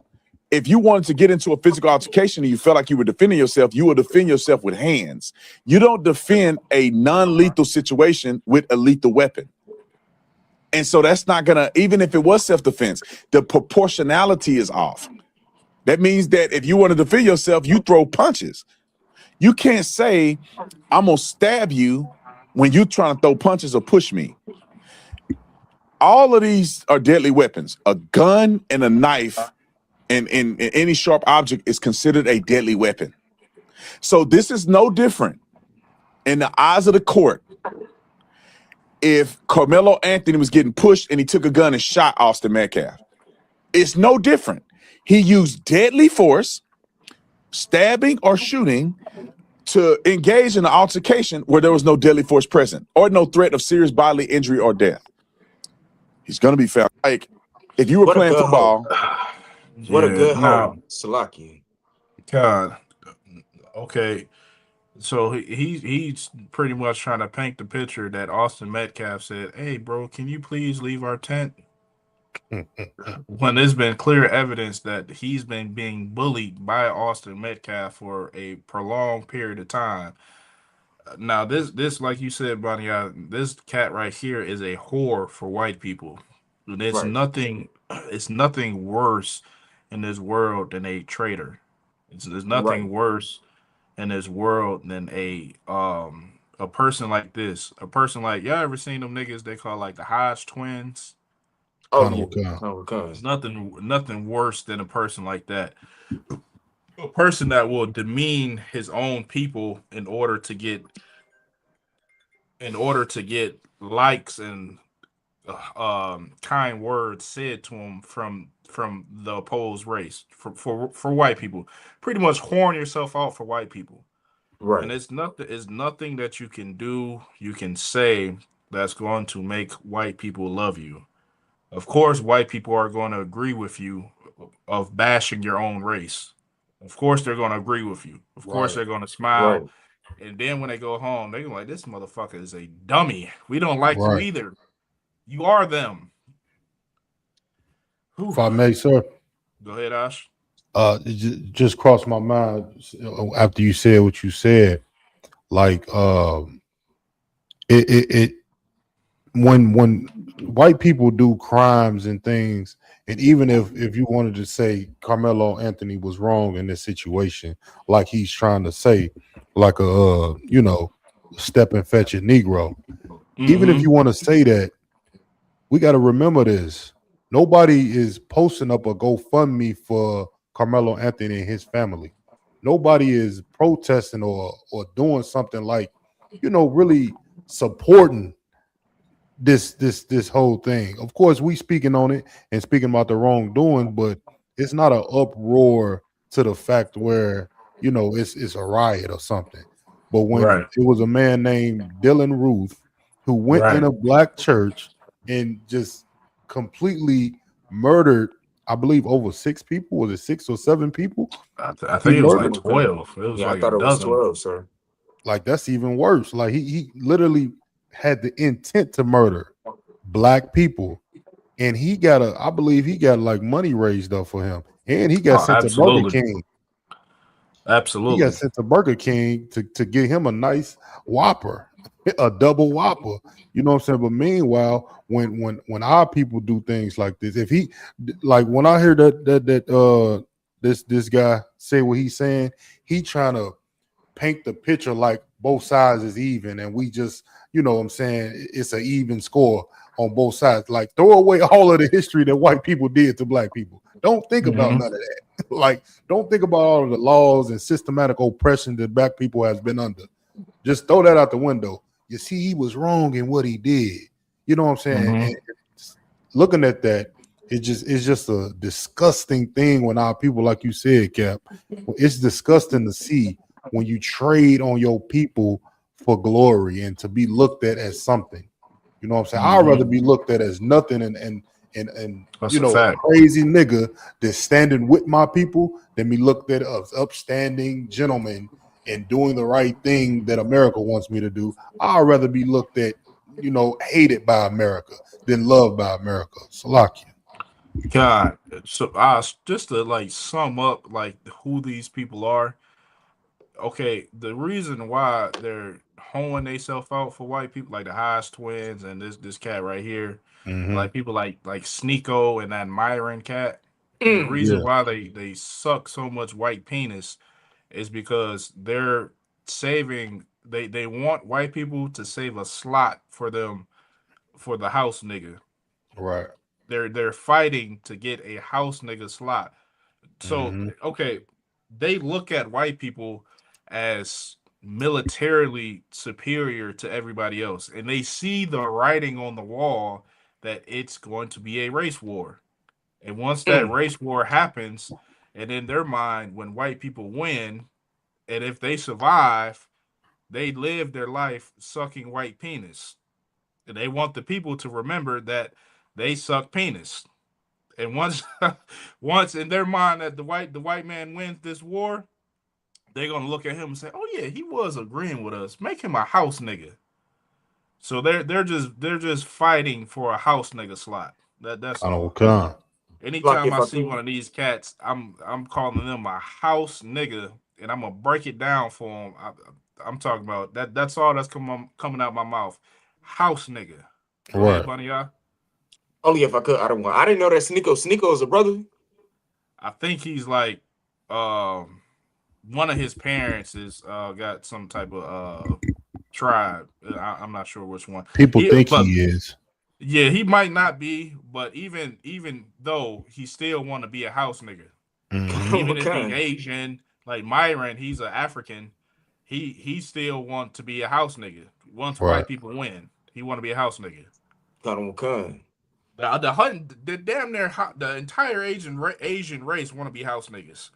If you wanted to get into a physical altercation and you felt like you were defending yourself, you will defend yourself with hands. You don't defend a non-lethal situation with a lethal weapon. And so that's not going to, even if it was self-defense, the proportionality is off. That means that if you want to defend yourself, you throw punches. You can't say, I'm going to stab you when you're trying to throw punches or push me. All of these are deadly weapons. A gun and a knife and any sharp object is considered a deadly weapon. So this is no different in the eyes of the court. If Carmelo Anthony was getting pushed and he took a gun and shot Austin Metcalf, it's no different. He used deadly force, stabbing or shooting, to engage in an altercation where there was no deadly force present or no threat of serious bodily injury or death. He's going to be found. Like, if you were What a playing good football, What a Yeah, good now, hold, Salaki. God, okay. So he's pretty much trying to paint the picture that Austin Metcalf said, "Hey, bro, can you please leave our tent?" When there's been clear evidence that he's been being bullied by Austin Metcalf for a prolonged period of time. Now, this like you said, Bonnie, this cat right here is a whore for white people. There's Right. nothing, it's nothing worse in this world than a traitor. There's Right. nothing worse in this world than a person like this. A person like y'all ever seen them niggas they call like the Hodge twins? Oh Kind yeah. of kind. There's nothing worse than a person like that. A person that will demean his own people in order to get likes and kind words said to him from the opposed race for white people. Pretty much horn yourself out for white people. And Right. it's nothing that you can do, you can say that's going to make white people love you. Of course, white people are going to agree with you of bashing your own race. Of course, they're going to agree with you. Of course, Right. they're going to Right. smile. And then when they go home, they're like, this motherfucker is a dummy. We don't like you Right. either. You are them. If Whew. I may, sir, Go ahead, Ash. just crossed my mind after you said what you said. Like, it when white people do crimes and things, and even if you wanted to say Carmelo Anthony was wrong in this situation, like he's trying to say, like a step and fetch a Negro. Even if Mm-hmm. you want to say that, we got to remember this. Nobody is posting up a GoFundMe for Carmelo Anthony and his family. Nobody is protesting or doing something like, really supporting this whole thing. Of course, we speaking on it and speaking about the wrongdoing, but it's not an uproar to the fact where it's a riot or something. But when Right. it was a man named Dylan Ruth who went in Right. a black church and just completely murdered, I believe, over 6 people. Was it 6 or 7 people? I He think it was like murdered. 12. It was Yeah, I like a thought it was dozen. 12, sir. Like, that's even worse. Like, he literally had the intent to murder black people, and I believe he got like money raised up for him, and he got Oh, sent to Burger absolutely. King. He got Absolutely. sent to Burger King to get him a nice Whopper, a double Whopper. You know what I'm saying? But meanwhile, when our people do things like this, if he, like, when I hear this guy say what he's saying, he trying to paint the picture like both sides is even, and we just, what I'm saying, it's an even score on both sides. Like, throw away all of the history that white people did to black people. Don't think about Mm-hmm. none of that. Like, don't think about all of the laws and systematic oppression that black people has been under. Just throw that out the window. You see, he was wrong in what he did. You know what I'm saying? Mm-hmm. And looking at that, it's just a disgusting thing when our people, like you said, Cap, it's disgusting to see when you trade on your people for glory and to be looked at as something. You know what I'm saying? I'd rather Mm-hmm. be looked at as nothing and That's a fact. crazy nigga that's standing with my people than be looked at as upstanding gentleman and doing the right thing that America wants me to do. I'd rather be looked at, hated by America than loved by America. Salakia. God. So just to like sum up like who these people are. Okay, the reason why they're hoeing themselves out for white people, like the Hodge twins and this cat right here, Mm-hmm. like people like Sneeko and that Myron cat. The Mm. reason Yeah. why they suck so much white penis is because they're saving. They want white people to save a slot for them for the house nigga. Right. They're fighting to get a house nigga slot. So Mm-hmm. okay, they look at white people as militarily superior to everybody else, and they see the writing on the wall that it's going to be a race war. And once that race war happens, and in their mind, when white people win, and if they survive, they live their life sucking white penis. And they want the people to remember that they suck penis. And once in their mind that the white man wins this war, they're gonna look at him and say, "Oh yeah, he was agreeing with us. Make him a house nigga." So they're just fighting for a house nigga slot. That's Kind all. of kind. Like Anytime if I I see could, one of these cats, I'm calling them a house nigga, and I'm gonna break it down for them. I'm talking about that. That's all that's coming out my mouth. House nigga. Go ahead, Right. Bunny. Y'all. only if I could. I don't want. I didn't know that Sneeko is a brother. I think he's like, one of his parents is got some type of tribe. I'm not sure which one. People think But he is. yeah, he might not be. But even though he still want to be a house nigga. Hmm. Even What if he's kind? Asian, like Myron, he's an African. He still want to be a house nigga. Once Right. white people win, he want to be a house nigga. Kind of what kind? The damn near the entire Asian race want to be house niggas.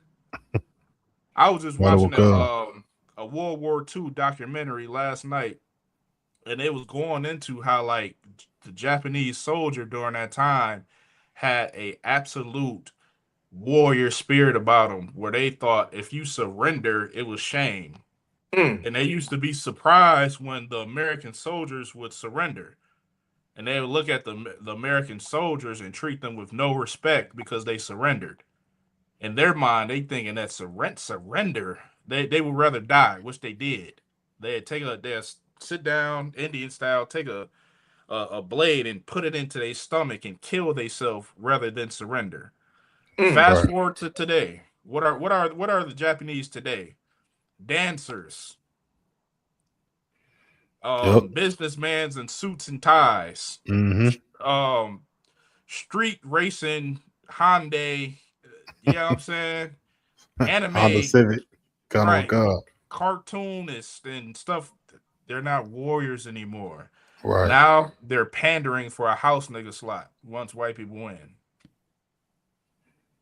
I was just Kind of watching kind. a World War II documentary last night, and it was going into how like the Japanese soldier during that time had a absolute warrior spirit about them, where they thought if you surrender, it was shame. Mm. And they used to be surprised when the American soldiers would surrender. And they would look at the American soldiers and treat them with no respect because they surrendered. In their mind, they thinking that surrender, they would rather die, which they did. They'd sit down Indian style, take a blade and put it into their stomach and kill themselves rather than surrender. Mm. Fast Right. forward to today. What are the Japanese today? Dancers, Yep. businessmans in suits and ties, Hmm. um, street racing Hyundai. You know what I'm saying? Honda Anime, Civic. Kind of right? kind. Cartoonists and stuff. They're not warriors anymore. Right. Now they're pandering for a house nigga slot once white people win.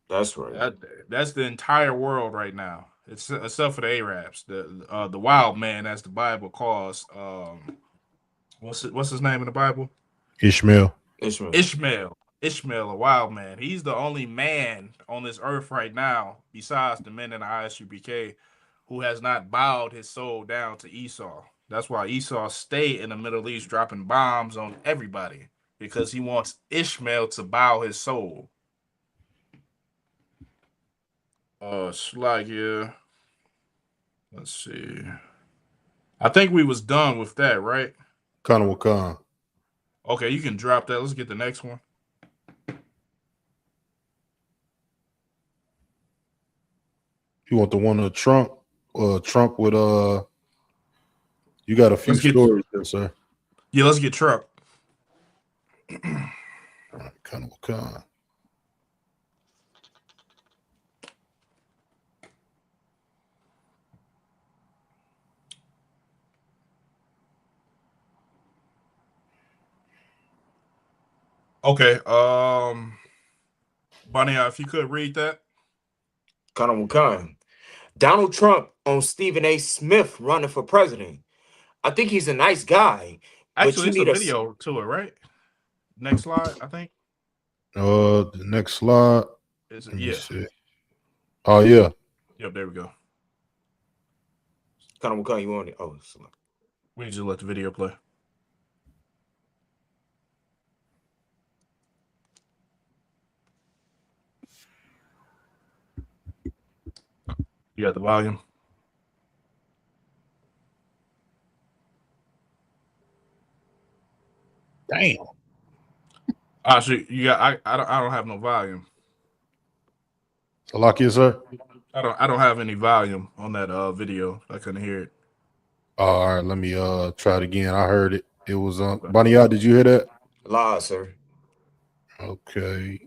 That's right. That, that's the entire world right now. It's except for the Arabs, the wild man, as the Bible calls. What's his name in the Bible? Ishmael. Ishmael. Ishmael. Ishmael, a wild man. He's the only man on this earth right now, besides the men in the Isupk, who has not bowed his soul down to Esau. That's why Esau stay in the Middle East dropping bombs on everybody, because he wants Ishmael to bow his soul. Slagia. Let's see. I think we was done with that, right? Kind of kind. Okay, you can drop that. Let's get the next one. You want the one of Trump? Trump with You got a few Let's get stories there, sir. yeah. Let's get Trump. Kind of kind. Okay. Bunny, if you could read that. Kind of what kind? Donald Trump on Stephen A. Smith running for president. I think he's a nice guy, but Actually, you it's a need a video to it, right? Next slide, I think. The next slide. Is it? Let me Yeah. see. Oh yeah. Yep. There we go. kind of what kind you want it. Oh, sorry. We need to let the video play. You got the volume. Damn. Actually, you got. I don't have no volume. Salakia, sir. I don't have any volume on that video. I couldn't hear it. All right, let me try it again. I heard it. It was Okay. Baniat, did you hear that? Live, sir. Okay.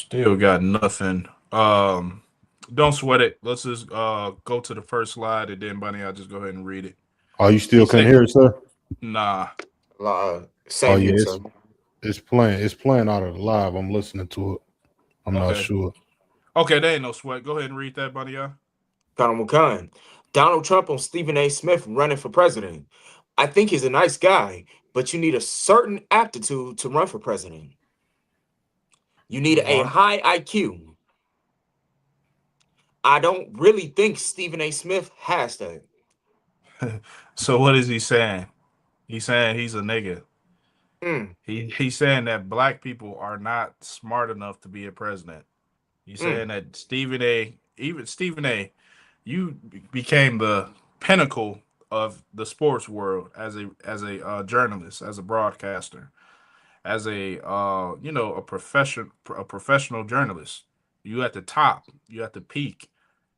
Still got nothing. Don't sweat it. Let's just go to the first slide and then Bunny, I'll just go ahead and read it. Are you still couldn't hear it, sir? Nah. Oh yeah, it's playing. It's playing out of the live. I'm listening to it. I'm not sure. Okay, there ain't no sweat. Go ahead and read that, Bunny. Donald Trump on Stephen A. Smith running for president. I think he's a nice guy, but you need a certain aptitude to run for president. You need a high IQ. I don't really think Stephen A. Smith has that. So what is he saying? He's saying he's a nigga. He's saying that black people are not smart enough to be a president. He's saying that Stephen A., you became the pinnacle of the sports world as a journalist, as a broadcaster, as a a professional journalist. You at the top, you at the peak,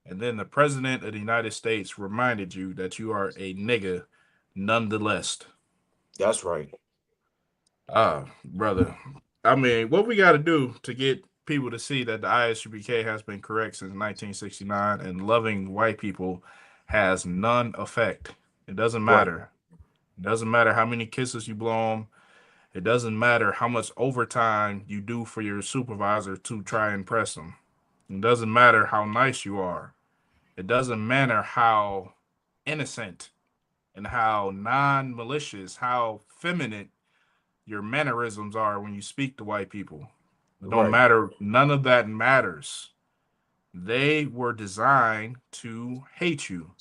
and then the president of the United States reminded you that you are a nigga, nonetheless. That's right. Brother. I mean, what we got to do to get people to see that the ISUPK has been correct since 1969 and loving white people has none effect. It doesn't matter. It doesn't matter how many kisses you blow them. It doesn't matter how much overtime you do for your supervisor to try and impress them. It doesn't matter how nice you are. It doesn't matter how innocent and how non-malicious, how feminine your mannerisms are when you speak to white people. It don't matter. None of that matters. They were designed to hate you.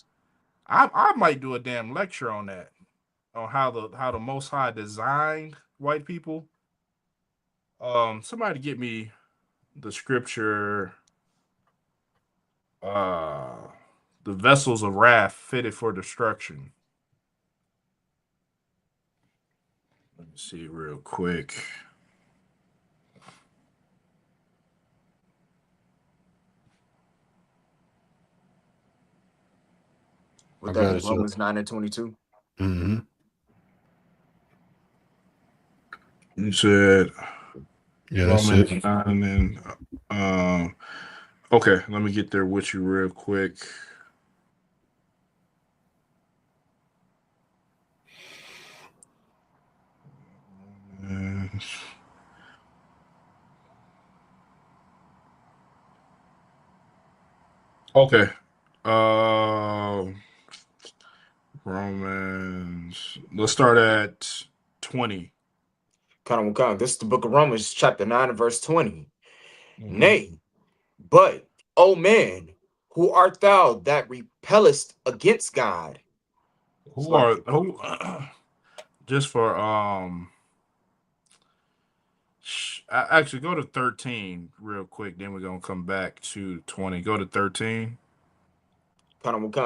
I might do a damn lecture on that, on how the Most High designed white people. Somebody get me the scripture. The vessels of wrath fitted for destruction. Let me see real quick. With that, Romans 9:22. Mm-hmm. You said, yeah, that's it. 9 and okay, let me get there with you real quick. Okay. Romans. Let's start at 20. This is the book of Romans, chapter 9 and verse 20. Nay, but, O man, who art thou that repellest against God? Just for actually go to 13 real quick, then we're gonna come back to 20. Go to 13.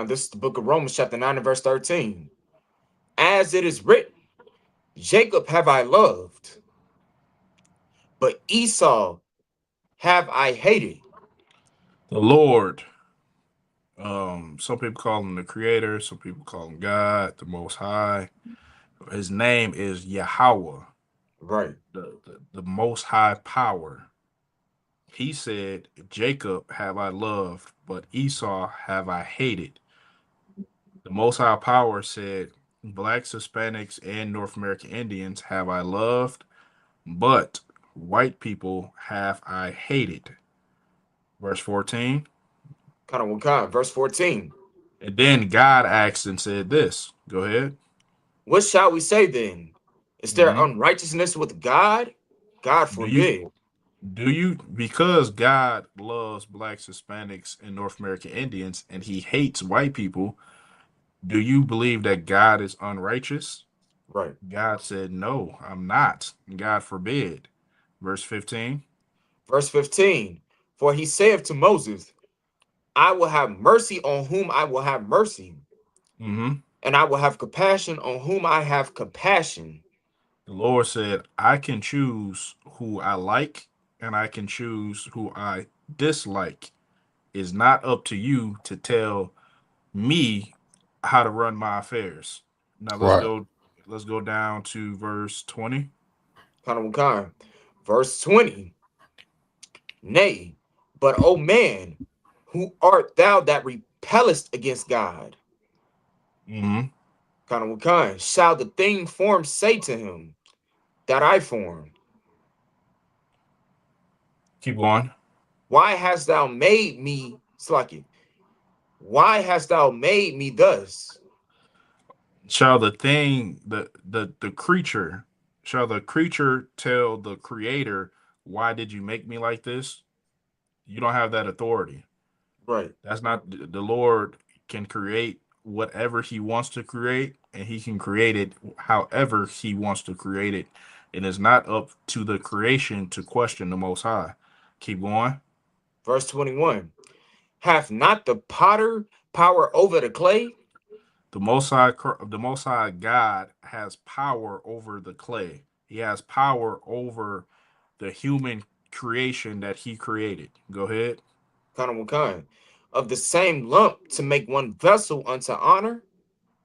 This is the book of Romans, chapter 9 and verse 13. As it is written, Jacob have I loved, but Esau have I hated. The Lord. Some people call him the Creator. Some people call him God, the Most High. His name is Yahweh. Right. The Most High Power. He said, Jacob have I loved, but Esau have I hated. The Most High Power said, Blacks, Hispanics, and North American Indians have I loved, but white people have I hated. Verse 14. Verse 14. And then God asked and said this. Go ahead. What shall we say then? Is there unrighteousness with God? God forbid. Do you, because God loves Blacks, Hispanics, and North American Indians, and he hates white people, do you believe that God is unrighteous? Right. God said, no, I'm not. God forbid. Verse 15. Verse 15. For he saith to Moses, I will have mercy on whom I will have mercy. And I will have compassion on whom I have compassion. The Lord said, I can choose who I like and I can choose who I dislike. It's not up to you to tell me how to run my affairs. Now let's go down to verse 20. Verse 20. Nay, but O man, who art thou that repellest against God? Mm-hmm. Kind shall the thing formed say to him that I formed? Keep going. Why hast thou made me, Slacky? Why hast thou made me thus? Shall the thing, the creature, shall the creature tell the creator, why did you make me like this? You don't have that authority. Right. That's not the Lord can create whatever he wants to create, and he can create it however he wants to create it. And it's not up to the creation to question the Most High. Keep going. Verse 21. Hath not the potter power over the clay? The Most High God has power over the clay. He has power over the human creation that he created. Go ahead. Kind. Of the same lump to make one vessel unto honor?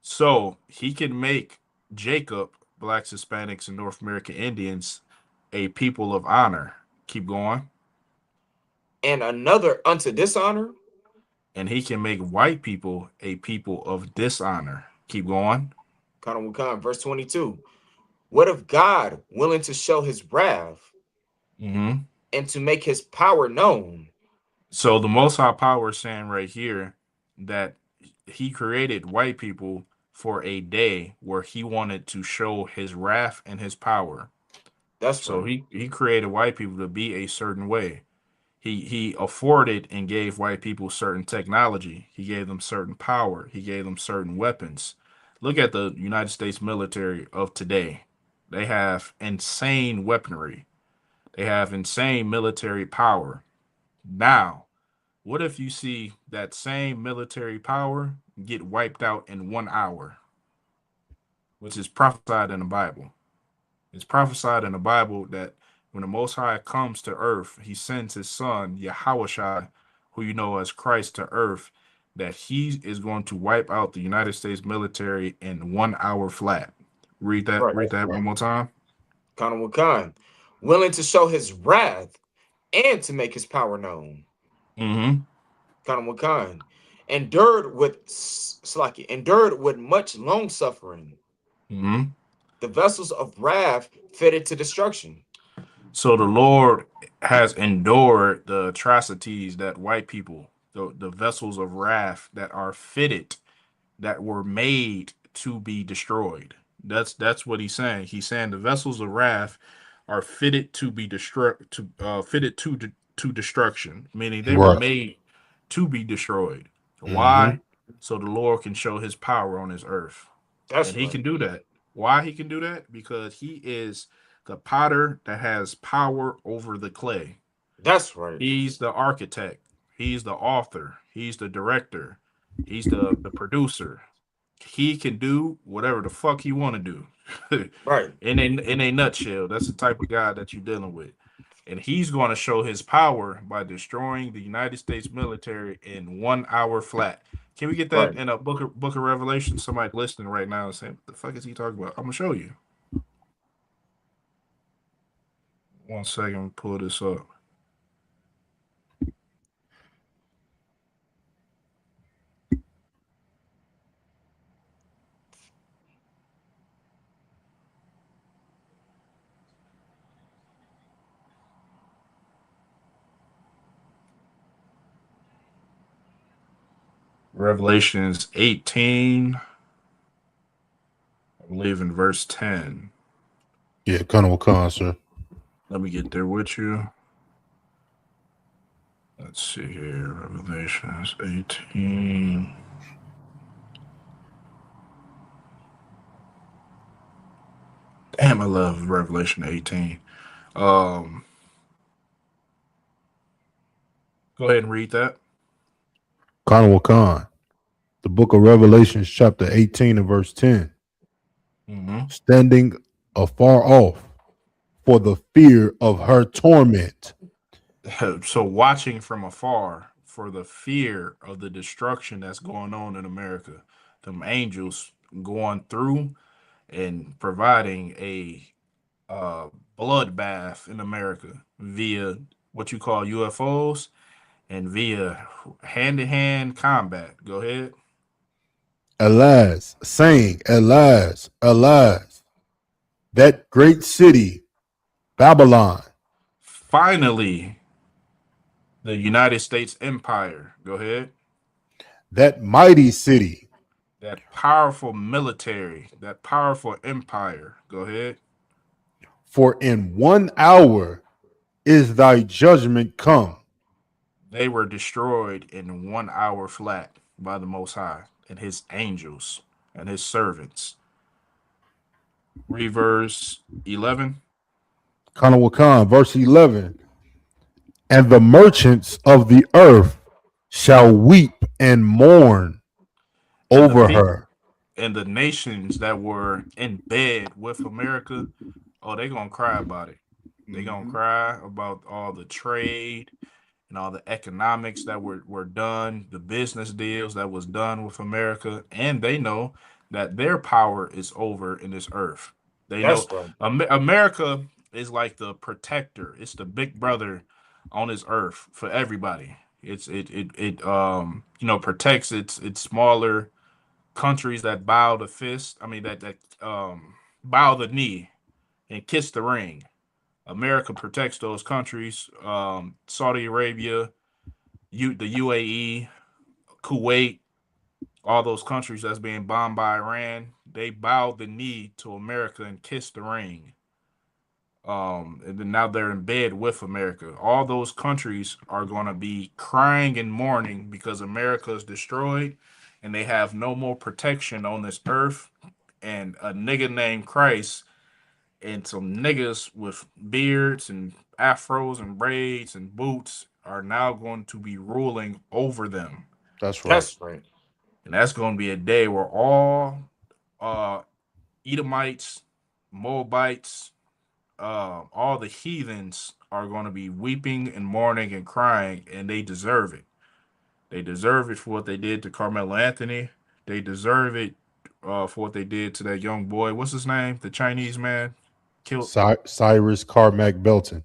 So he can make Jacob, blacks, Hispanics, and North American Indians a people of honor. Keep going. And another unto dishonor? And he can make white people a people of dishonor. Keep going. Kind. Verse 22. What if God, willing to show his wrath Mm-hmm. and to make his power known? So the Most High Power is saying right here that he created white people for a day where he wanted to show his wrath and his power. That's So right. he created white people to be a certain way. He afforded and gave white people certain technology. He gave them certain power. He gave them certain weapons. Look at the United States military of today. They have insane weaponry. They have insane military power. Now, what if you see that same military power get wiped out in 1 hour, which is prophesied in the Bible? It's prophesied in the Bible that when the Most High comes to earth, he sends his son, Yahushua, who you know as Christ, to earth, that he is going to wipe out the United States military in 1 hour flat. Read that, Right. read that one more time. Kind. Willing to show his wrath and to make his power known. Mm-hmm. Kind. Endured with much long suffering. Mm-hmm. The vessels of wrath fitted to destruction. So the Lord has endured the atrocities that white people, the vessels of wrath that are fitted, that were made to be destroyed. That's what he's saying. He's saying the vessels of wrath are fitted to be fitted to destruction, meaning they were Right. made to be destroyed. Mm-hmm. Why? So the Lord can show his power on his earth. That's And he right. can do that. Why he can do that? Because he is the potter that has power over the clay. That's right. He's the architect. He's the author. He's the director. He's the producer. He can do whatever the fuck he want to do. Right. In a nutshell, that's the type of guy that you're dealing with. And he's going to show his power by destroying the United States military in 1 hour flat. Can we get that Right. in a book of Revelation? Somebody listening right now and saying, what the fuck is he talking about? I'm gonna show you. 1 second, pull this up. Revelations 18, I believe in verse 10. Yeah, Colonel Khan, sir. Let me get there with you. Let's see here. Revelations 18. Damn, I love Revelation 18. Go ahead and read that. Colonel Khan. The book of Revelations, chapter 18 and verse 10. Mm-hmm. Standing afar off for the fear of her torment. So watching from afar for the fear of the destruction that's going on in America, them angels going through and providing a bloodbath in America via what you call UFOs and via hand-to-hand combat. Go ahead. Alas, saying, alas, alas, that great city, Babylon, Finally, the United States Empire. Go ahead. that mighty city, That powerful military, that powerful empire. Go ahead. for in 1 hour is thy judgment come. They were destroyed in 1 hour flat by the Most High and his angels and his servants. Read verse 11. Kanawakan, verse 11. And the merchants of the earth shall weep and mourn And the over people her. and the nations that were in bed with America, oh, they're going to cry about it. They're going to cry about all the trade and all the economics that were done, the business deals that was done with America, and they know that their power is over in this earth. They know That's right. America is like the protector. It's the big brother on this earth for everybody. It protects its smaller countries that bow the fist. I mean that bow the knee and kiss the ring. America protects those countries. Saudi Arabia, the UAE, Kuwait, all those countries that's being bombed by Iran, they bowed the knee to America and kissed the ring. And then now they're in bed with America. All those countries are going to be crying and mourning because America is destroyed and they have no more protection on this earth. And a nigga named Christ and some niggas with beards and afros and braids and boots are now going to be ruling over them. That's right. That's right. And that's going to be a day where all uh, Edomites, Moabites, all the heathens are going to be weeping and mourning and crying, and they deserve it. They deserve it for what they did to Carmelo Anthony. They deserve it for what they did to that young boy. What's his name? The Chinese man killed. Cyrus Carmack Belton.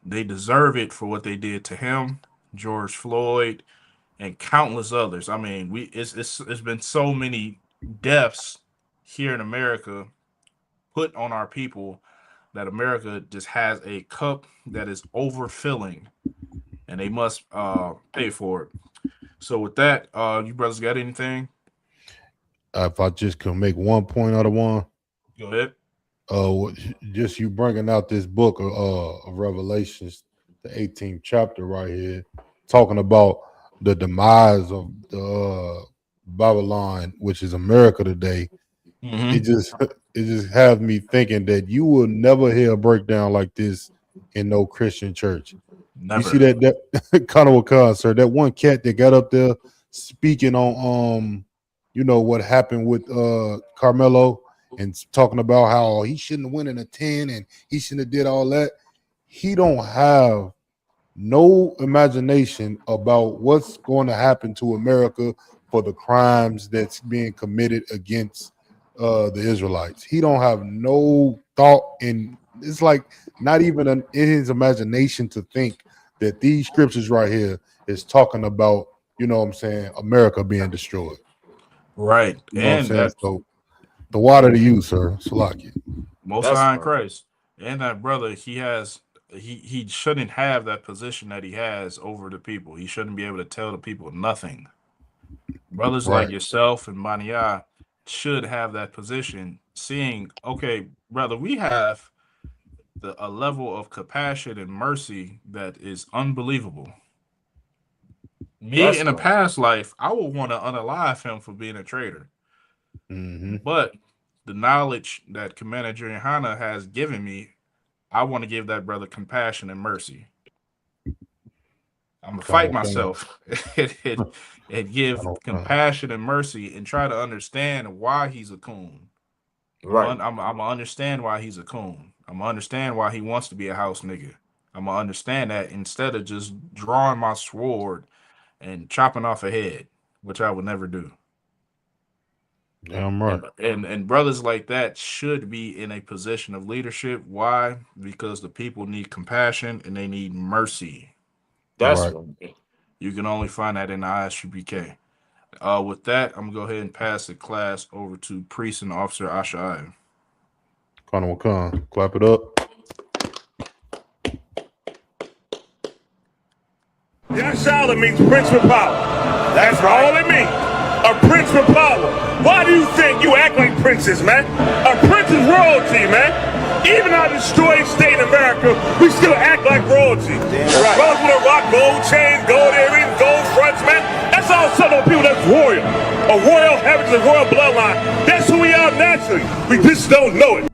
They deserve it for what they did to him, George Floyd, and countless others. I mean, it's been so many deaths here in America put on our people that America just has a cup that is overfilling, and they must pay for it. So with that, you brothers got anything? If I just could make one point out of one, Go ahead. just you bringing out this book of Revelations, the 18th chapter right here, talking about the demise of the Babylon, which is America today. It just has me thinking that you will never hear a breakdown like this in no Christian church. Never. You see that kind of a concert, that one cat that got up there speaking on what happened with Carmelo and talking about how he shouldn't win in a 10 and he shouldn't have did all that. He don't have no imagination about what's going to happen to America for the crimes that's being committed against the Israelites. He don't have no thought, and it's like not even in his imagination to think that these scriptures right here is talking about, America being destroyed. Right. You know what I'm And saying? that So the water to you, sir. Salaki. Most That's High in right. Christ. And that brother, he shouldn't have that position that he has over the people. He shouldn't be able to tell the people nothing. Brothers like Right. yourself and Mania should have that position, seeing, okay, brother, we have a level of compassion and mercy that is unbelievable. Me That's in a right. past life, I would want to unalive him for being a traitor. Mm-hmm. But the knowledge that Commander Johanna has given me, I want to give that brother compassion and mercy. I'm gonna fight myself and give compassion and mercy and try to understand why he's a coon. Right. I'm gonna understand why he's a coon. I'm gonna understand why he wants to be a house nigga. I'm gonna understand that instead of just drawing my sword and chopping off a head, which I would never do. Yeah, I'm right. And brothers like that should be in a position of leadership. Why? Because the people need compassion and they need mercy. That's Right. right. You can only find that in the ISUPK. With that, I'm gonna go ahead and pass the class over to Priest and Officer Asha. Connor Khan, clap it up. Yashala means prince with power. That's all it means. A prince with power. Why do you think you act like princes, man? A prince is royalty, man. Even our destroyed state in America, we still act like royalty. Right. Brothers with a rock, gold chains, gold earrings, gold fronts, man. That's all Southern people that's royal. A royal heritage, a royal bloodline. That's who we are naturally. We just don't know it.